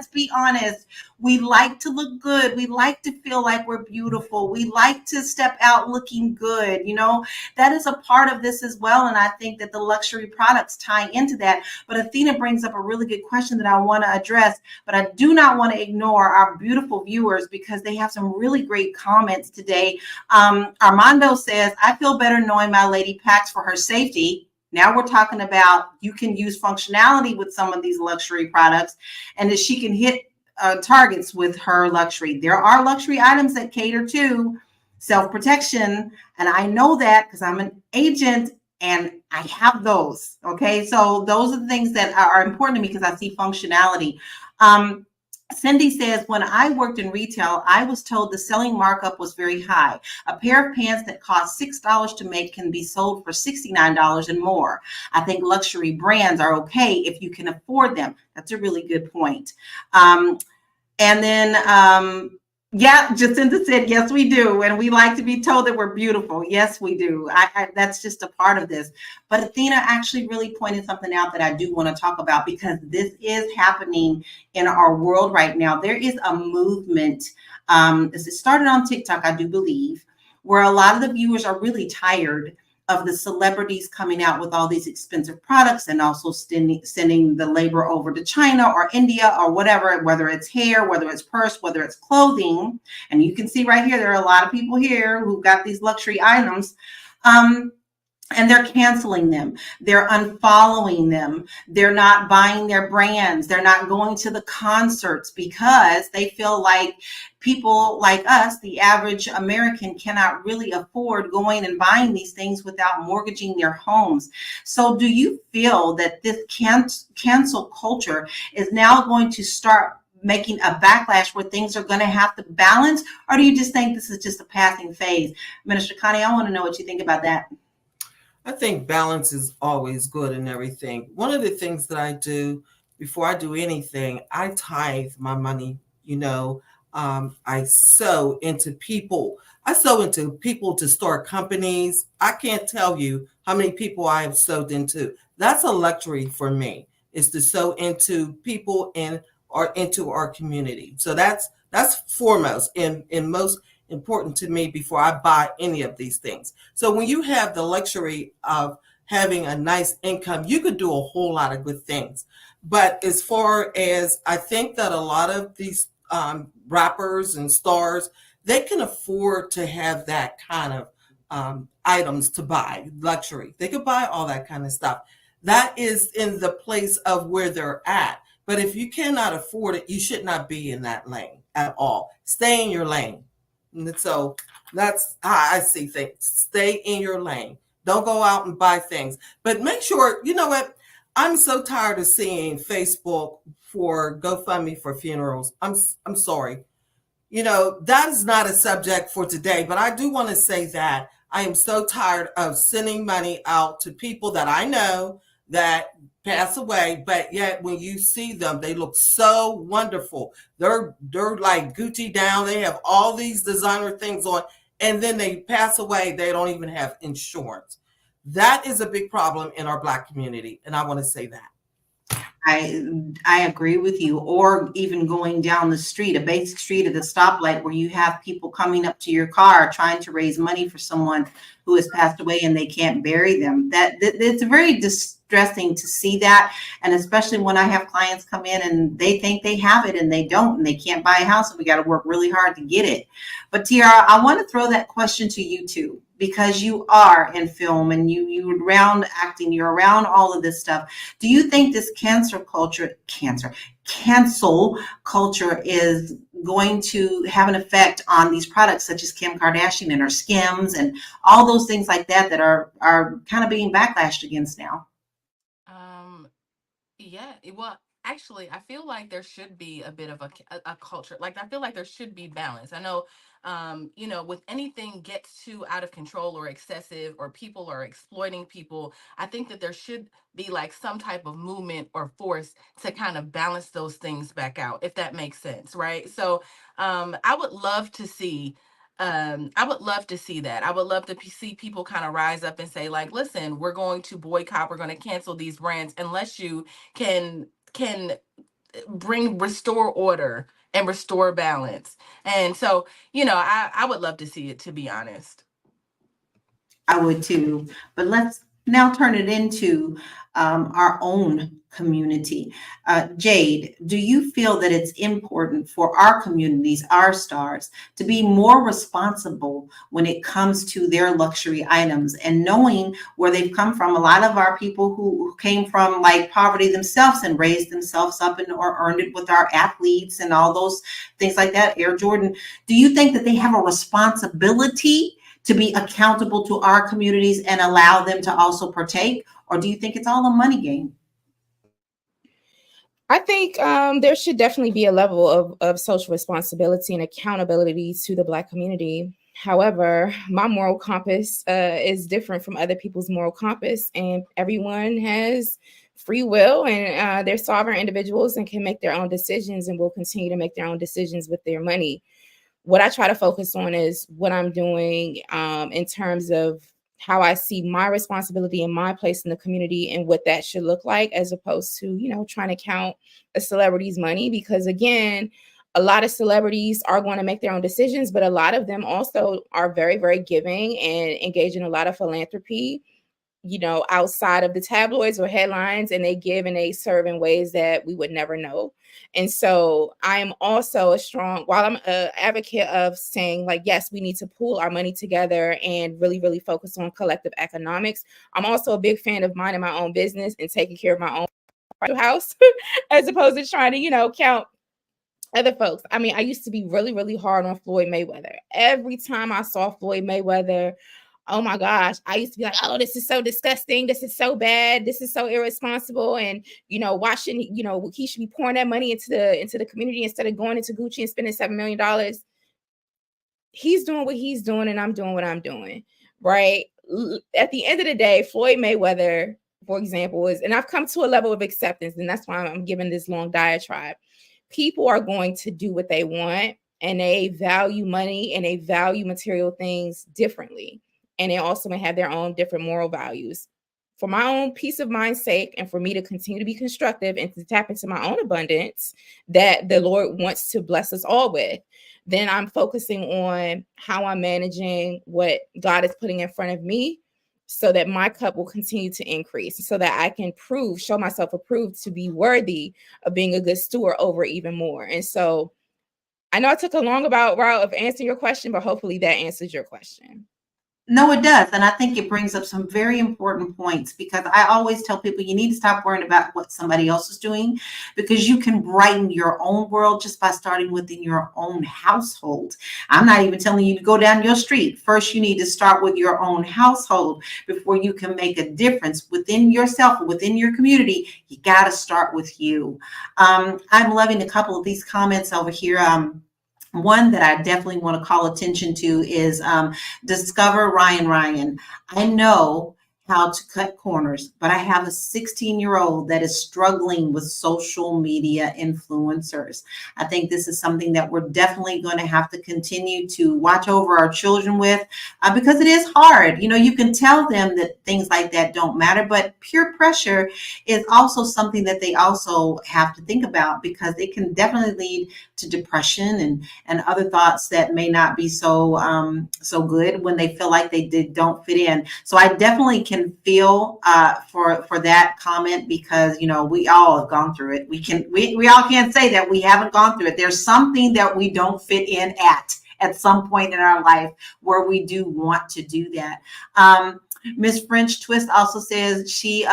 be honest. We like to look good. We like to feel like we're beautiful. We like to step out looking good. You know, that is a part of this as well. And I think that the luxury products tie into that. But Athena brings up a really good question that I want to address. But I do not want to ignore our beautiful viewers because they have some really great comments today. Armando says, I feel better knowing my lady packs for her safety. Now we're talking about you can use functionality with some of these luxury products and that she can hit targets with her luxury. There are luxury items that cater to self-protection. And I know that because I'm an agent and I have those. Okay. So those are the things that are important to me because I see functionality. Cindy says, when I worked in retail, I was told the selling markup was very high. A pair of pants that cost $6 to make can be sold for $69 and more. I think luxury brands are okay if you can afford them. That's a really good point. And then, yeah, Jacinta said, yes, we do. And we like to be told that we're beautiful. Yes, we do. That's just a part of this. But Athena actually really pointed something out that I do want to talk about because this is happening in our world right now. There is a movement. It started on TikTok, I do believe, where a lot of the viewers are really tired of the celebrities coming out with all these expensive products and also sending the labor over to China or India or whatever, whether it's hair, whether it's purse, whether it's clothing. And you can see right here, there are a lot of people here who've got these luxury items. And they're canceling them. They're unfollowing them. They're not buying their brands. They're not going to the concerts because they feel like people like us, the average American, cannot really afford going and buying these things without mortgaging their homes. So do you feel that this cancel culture is now going to start making a backlash where things are going to have to balance? Or do you just think this is just a passing phase? Minister Connie, I want to know what you think about that. I think balance is always good in everything. One of the things that I do before I do anything, I tithe my money. I sow into people. I sow into people to start companies. I can't tell you how many people I have sowed into. That's a luxury for me, is to sow into people or into our community. So that's foremost and most important to me before I buy any of these things. So when you have the luxury of having a nice income, you could do a whole lot of good things. But as far as I think that a lot of these rappers and stars, they can afford to have that kind of items to buy, luxury. They could buy all that kind of stuff. That is in the place of where they're at. But if you cannot afford it, you should not be in that lane at all. Stay in your lane. And so that's how I see things. Stay in your lane. Don't go out and buy things. But make sure, you know what? I'm so tired of seeing Facebook for GoFundMe for funerals. I'm sorry. That is not a subject for today, but I do want to say that I am so tired of sending money out to people that I know that pass away, but yet when you see them, they look so wonderful. They're like Gucci down. They have all these designer things on, and then they pass away. They don't even have insurance. That is a big problem in our Black community, and I want to say that. I agree with you. Or even going down the street, a basic street at the stoplight where you have people coming up to your car trying to raise money for someone who has passed away and they can't bury them. That it's very distressing to see that. And especially when I have clients come in and they think they have it and they don't, and they can't buy a house, and we got to work really hard to get it. But Tiara, I want to throw that question to you too, because you are in film and you're around acting, you're around all of this stuff. Do you think this cancel culture is going to have an effect on these products such as Kim Kardashian and her Skims and all those things like that are kind of being backlashed against now? Yeah, well, actually, I feel like there should be a bit of a culture. Like, I feel like there should be balance. I know, with anything gets too out of control or excessive, or people are exploiting people, I think that there should be like some type of movement or force to kind of balance those things back out, if that makes sense, right? So, I would love to see I would love to see that. I would love to see people kind of rise up and say, like, listen, we're going to boycott, we're going to cancel these brands unless you can restore order and restore balance. And so, I would love to see it, to be honest. I would too. But let's now turn it into our own community. Jade, do you feel that it's important for our communities, our stars, to be more responsible when it comes to their luxury items and knowing where they've come from? A lot of our people who came from like poverty themselves and raised themselves up and or earned it with our athletes and all those things like that, Air Jordan. Do you think that they have a responsibility to be accountable to our communities and allow them to also partake? Or do you think it's all a money game? I think there should definitely be a level of social responsibility and accountability to the Black community. However, my moral compass is different from other people's moral compass, and everyone has free will, and they're sovereign individuals and can make their own decisions and will continue to make their own decisions with their money. What I try to focus on is what I'm doing in terms of how I see my responsibility and my place in the community and what that should look like, as opposed to, trying to count a celebrity's money. Because again, a lot of celebrities are going to make their own decisions, but a lot of them also are very, very giving and engage in a lot of philanthropy, outside of the tabloids or headlines, and they give and they serve in ways that we would never know. And so I am also while I'm an advocate of saying, like, yes, we need to pool our money together and really, really focus on collective economics. I'm also a big fan of minding my own business and taking care of my own house as opposed to trying to, count other folks. I mean, I used to be really, really hard on Floyd Mayweather. Every time I saw Floyd Mayweather, oh my gosh, I used to be like, oh, this is so disgusting. This is so bad. This is so irresponsible. And, watching, he should be pouring that money into the community instead of going into Gucci and spending $7 million. He's doing what he's doing and I'm doing what I'm doing. Right. At the end of the day, Floyd Mayweather, for example, and I've come to a level of acceptance, and that's why I'm giving this long diatribe. People are going to do what they want, and they value money and they value material things differently. And they also may have their own different moral values. For my own peace of mind's sake, and for me to continue to be constructive and to tap into my own abundance that the Lord wants to bless us all with, then I'm focusing on how I'm managing what God is putting in front of me so that my cup will continue to increase, so that I can show myself approved to be worthy of being a good steward over even more. And so I know I took a long route of answering your question, but hopefully that answers your question. No, it does. And I think it brings up some very important points, because I always tell people you need to stop worrying about what somebody else is doing, because you can brighten your own world just by starting within your own household. I'm not even telling you to go down your street. First, you need to start with your own household before you can make a difference within yourself, within your community. You got to start with you. I'm loving a couple of these comments over here. One that I definitely want to call attention to is Discover Ryan. I know how to cut corners, but I have a 16-year-old that is struggling with social media influencers. I think this is something that we're definitely going to have to continue to watch over our children with, because it is hard. You can tell them that things like that don't matter, but peer pressure is also something that they also have to think about, because it can definitely lead to depression and other thoughts that may not be so good when they feel like they don't fit in. So I definitely can feel for that comment, because we all have gone through it. We all can't say that we haven't gone through it. There's something that we don't fit in at some point in our life where we do want to do that. Miss French Twist also says she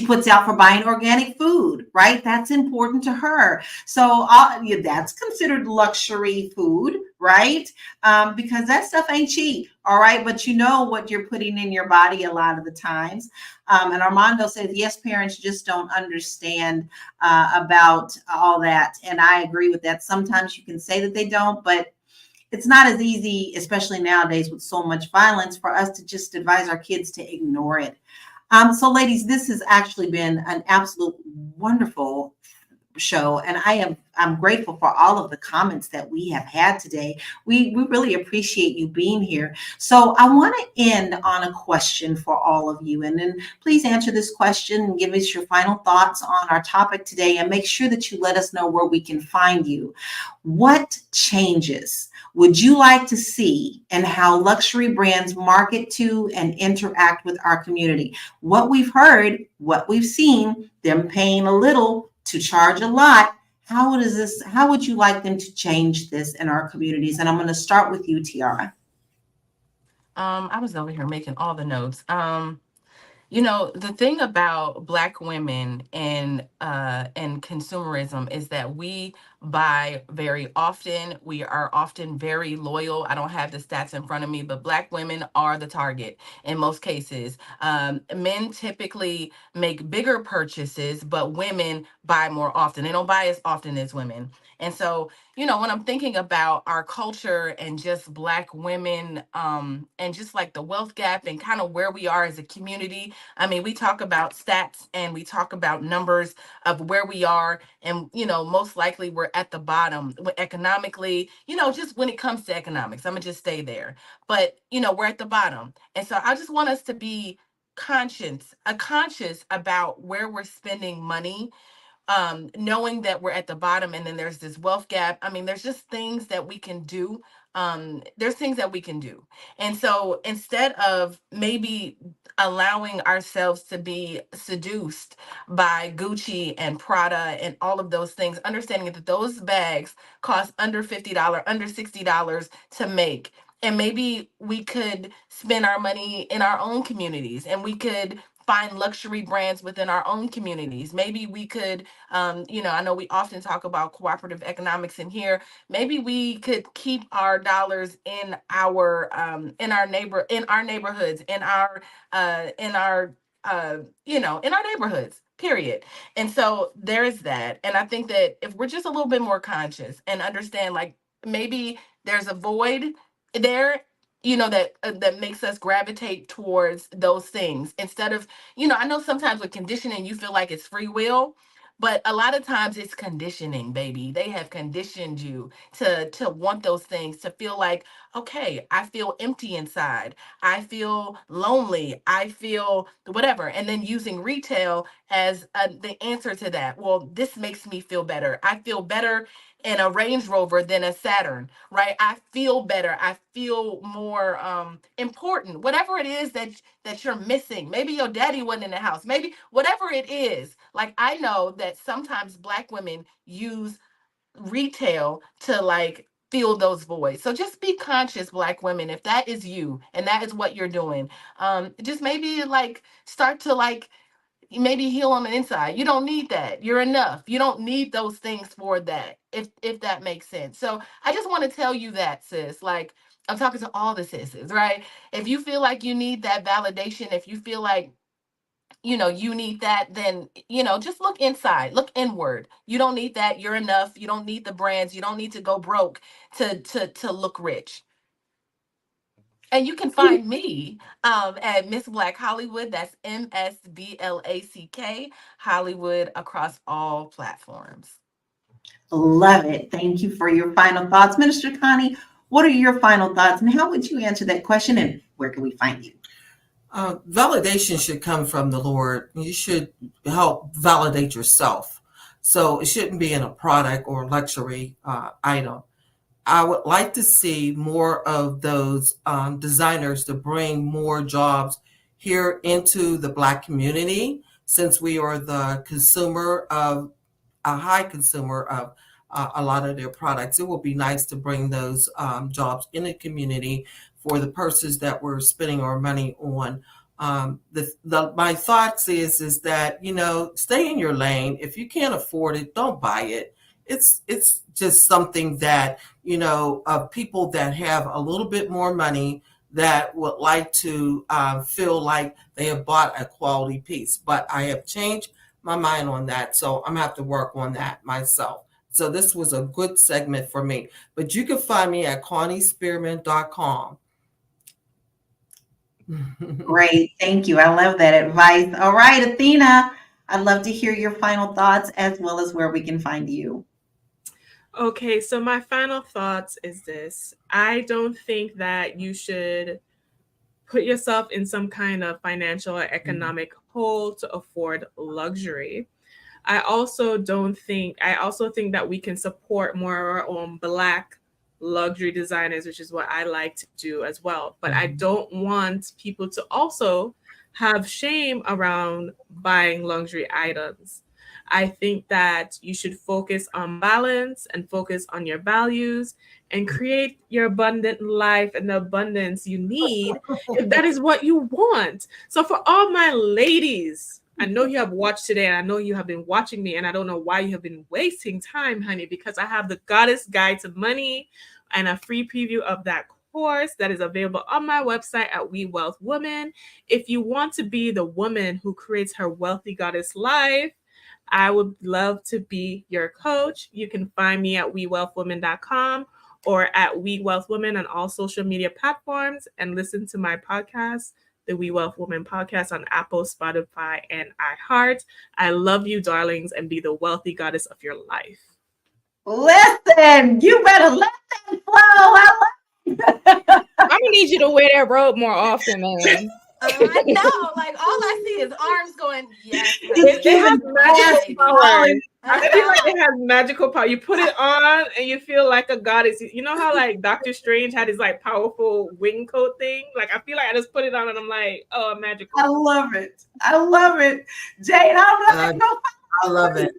puts out for buying organic food, right? That's important to her. So that's considered luxury food, right? Because that stuff ain't cheap, all right? But you know what you're putting in your body a lot of the times. And Armando says, yes, parents just don't understand about all that. And I agree with that. Sometimes you can say that they don't, but it's not as easy, especially nowadays with so much violence, for us to just advise our kids to ignore it. So ladies, this has actually been an absolute wonderful show, and I'm grateful for all of the comments that we have had today. We really appreciate you being here. So I want to end on a question for all of you, and then please answer this question and give us your final thoughts on our topic today, and make sure that you let us know where we can find you. What changes would you like to see in how luxury brands market to and interact with our community? What we've heard, what we've seen, them paying a little to charge a lot. How would you like them to change this in our communities? And I'm going to start with you, Tiara. I was over here making all the notes. The thing about Black women and consumerism is that we buy very often. We are often very loyal. I don't have the stats in front of me, but Black women are the target in most cases. Men typically make bigger purchases, but women buy more often. They don't buy as often as women. And so, when I'm thinking about our culture and just Black women, and just like the wealth gap and kind of where we are as a community, I mean, we talk about stats and we talk about numbers of where we are. And, most likely we're at the bottom economically, just when it comes to economics. I'm going to just stay there. But, we're at the bottom. And so I just want us to be conscious about where we're spending money, knowing that we're at the bottom and then there's this wealth gap. I mean, there's just things that we can do. There's things that we can do. And so instead of maybe allowing ourselves to be seduced by Gucci and Prada and all of those things, understanding that those bags cost under $50, under $60 to make. And maybe we could spend our money in our own communities, and we could find luxury brands within our own communities. Maybe we could, I know we often talk about cooperative economics in here. Maybe we could keep our dollars in our neighborhoods, in our neighborhoods, period. And so there's that. And I think that if we're just a little bit more conscious and understand, like, maybe there's a void there, that makes us gravitate towards those things instead of, I know sometimes with conditioning you feel like it's free will, but a lot of times it's conditioning, baby. They have conditioned you to want those things, to feel like, okay, I feel empty inside, I feel lonely, I feel whatever, and then using retail as the answer to that. Well, this makes me feel better. I feel better in a Range Rover than a Saturn, right? I feel better. I feel more important. Whatever it is that you're missing. Maybe your daddy wasn't in the house. Maybe whatever it is. Like, I know that sometimes Black women use retail to, like, fill those voids. So just be conscious, Black women, if that is you and that is what you're doing. Just maybe, like, start to, like, maybe heal on the inside. You don't need that. You're enough. You don't need those things for that, if that makes sense. So I just want to tell you that, sis. Like, I'm talking to all the sisters, right? If you feel like you need that validation, if you feel like, you need that, then, just look inside, look inward. You don't need that. You're enough. You don't need the brands. You don't need to go broke to look rich. And you can find me at Miss Black Hollywood. That's MSBLACK Hollywood across all platforms. Love it. Thank you for your final thoughts. Minister Connie, what are your final thoughts, and how would you answer that question, and where can we find you? Validation should come from the Lord. You should help validate yourself. So it shouldn't be in a product or luxury item. I would like to see more of those designers to bring more jobs here into the Black community, since we are the consumer of a high consumer of a lot of their products. It would be nice to bring those jobs in the community for the purses that we're spending our money on. My thoughts is that, stay in your lane. If you can't afford it, don't buy it. It's just something that, of people that have a little bit more money that would like to feel like they have bought a quality piece. But I have changed my mind on that, so I'm gonna have to work on that myself. So this was a good segment for me. But you can find me at ConnieSpearman.com. Great. Thank you. I love that advice. All right, Athena, I'd love to hear your final thoughts as well as where we can find you. Okay, so my final thoughts is this. I don't think that you should put yourself in some kind of financial or economic hole to afford luxury. I also think that we can support more of our own Black luxury designers, which is what I like to do as well. But I don't want people to also have shame around buying luxury items. I think that you should focus on balance and focus on your values and create your abundant life and the abundance you need if that is what you want. So for all my ladies, I know you have watched today and I know you have been watching me, and I don't know why you have been wasting time, honey, because I have the Goddess Guide to Money and a free preview of that course that is available on my website at We Wealth Woman. If you want to be the woman who creates her wealthy goddess life, I would love to be your coach. You can find me at wewealthwoman.com or at We Wealth Woman on all social media platforms, and listen to my podcast, the We Wealth Woman podcast, on Apple, Spotify, and iHeart. I love you, darlings, and be the wealthy goddess of your life. Listen, you better let that flow. I love I'm gonna need you to wear that robe more often, man. I know, like all I see is arms going, yes. It's They have giving magical powers. I feel like Uh-huh. it has magical power. You put it on and you feel like a goddess. You know how like Doctor Strange had his like powerful wing coat thing? Like I feel like I just put it on and I'm like, oh, I'm magical. I love it. I love it. Jade, I don't know. I love it.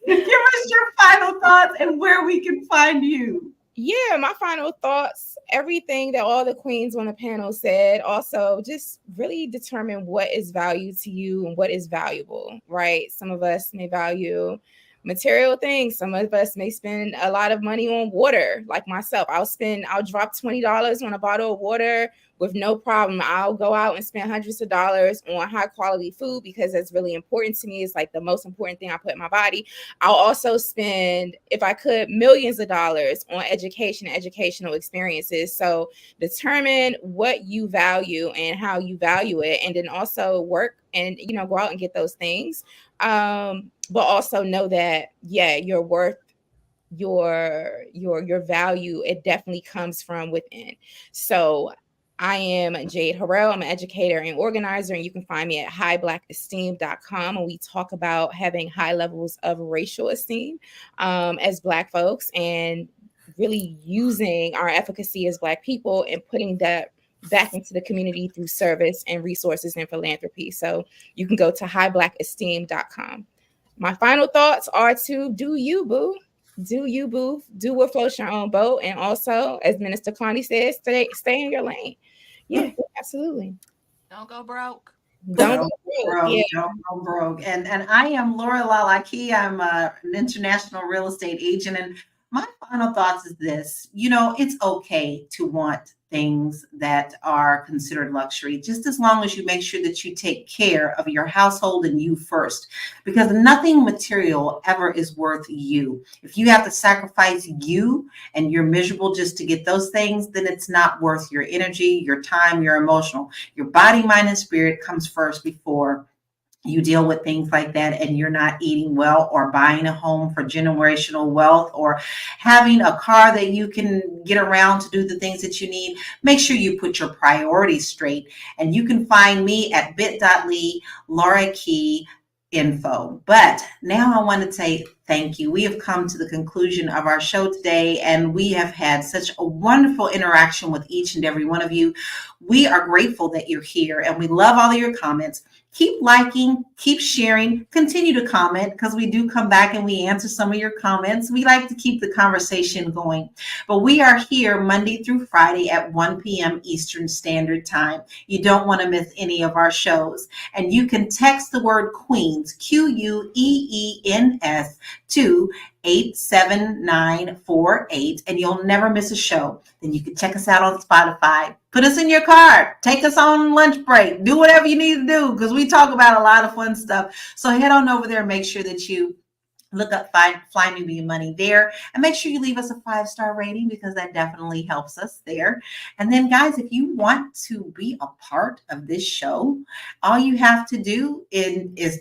Give us your final thoughts and where we can find you. Yeah, my final thoughts, everything that all the queens on the panel said. Also, just really determine what is value to you and what is valuable, right? Some of us may value material things. Some of us may spend a lot of money on water, like myself. I'll drop $20 on a bottle of water with no problem. I'll go out and spend hundreds of dollars on high quality food because that's really important to me. It's like the most important thing I put in my body. I'll also spend, if I could, millions of dollars on education and educational experiences. So determine what you value and how you value it, and then also work and go out and get those things. But also know that your worth, your value, it definitely comes from within. So I am Jade Harrell. I'm an educator and organizer, and you can find me at highblackesteem.com. And we talk about having high levels of racial esteem as Black folks, and really using our efficacy as Black people and putting that back into the community through service and resources and philanthropy. So you can go to highblackesteem.com. My final thoughts are to do you, boo. Do you, boo. Do what floats your own boat. And also, as Minister Connie says, stay in your lane. Yeah, absolutely. Don't go broke. Don't go broke. Yeah. Don't go broke. And I am Laura Lalaki. I'm an international real estate agent. And my final thoughts is this: it's okay to want things that are considered luxury, just as long as you make sure that you take care of your household and you first, because nothing material ever is worth you. If you have to sacrifice you and you're miserable just to get those things, then it's not worth your energy, your time, your emotional. Your body, mind, and spirit comes first before you deal with things like that, and you're not eating well or buying a home for generational wealth or having a car that you can get around to do the things that you need. Make sure you put your priorities straight. And you can find me at bit.ly Laura Key info. But now I want to say thank you. We have come to the conclusion of our show today, and we have had such a wonderful interaction with each and every one of you. We are grateful that you're here, and we love all of your comments. Keep liking, keep sharing, continue to comment because we do come back and we answer some of your comments. We like to keep the conversation going. But we are here Monday through Friday at 1 p.m. Eastern Standard Time. You don't want to miss any of our shows. And you can text the word Queens, Queens, to 87948, and you'll never miss a show. Then you can check us out on Spotify. Put us in your car. Take us on lunch break. Do whatever you need to do because we talk about a lot of fun stuff. So head on over there and make sure that you look up Fly Nubian Money there, and make sure you leave us a 5-star rating because that definitely helps us there. And then, guys, if you want to be a part of this show, all you have to do is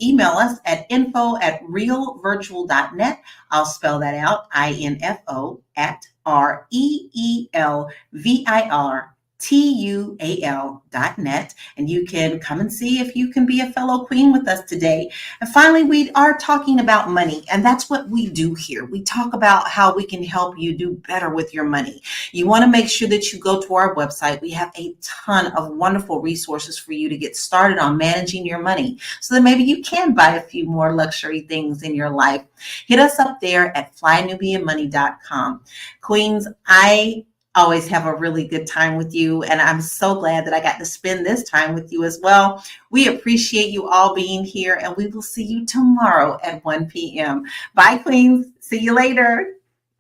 email us at info@realvirtual.net. I'll spell that out, info at REELVIRTUAL.net, and you can come and see if you can be a fellow queen with us today. And finally, we are talking about money, and that's what we do here. We talk about how we can help you do better with your money. You want to make sure that you go to our website. We have a ton of wonderful resources for you to get started on managing your money so that maybe you can buy a few more luxury things in your life. Hit us up there at flynubianmoney.com. Queens, I always have a really good time with you, and I'm so glad that I got to spend this time with you as well. We appreciate you all being here, and we will see you tomorrow at 1 p.m. Bye, Queens. See you later.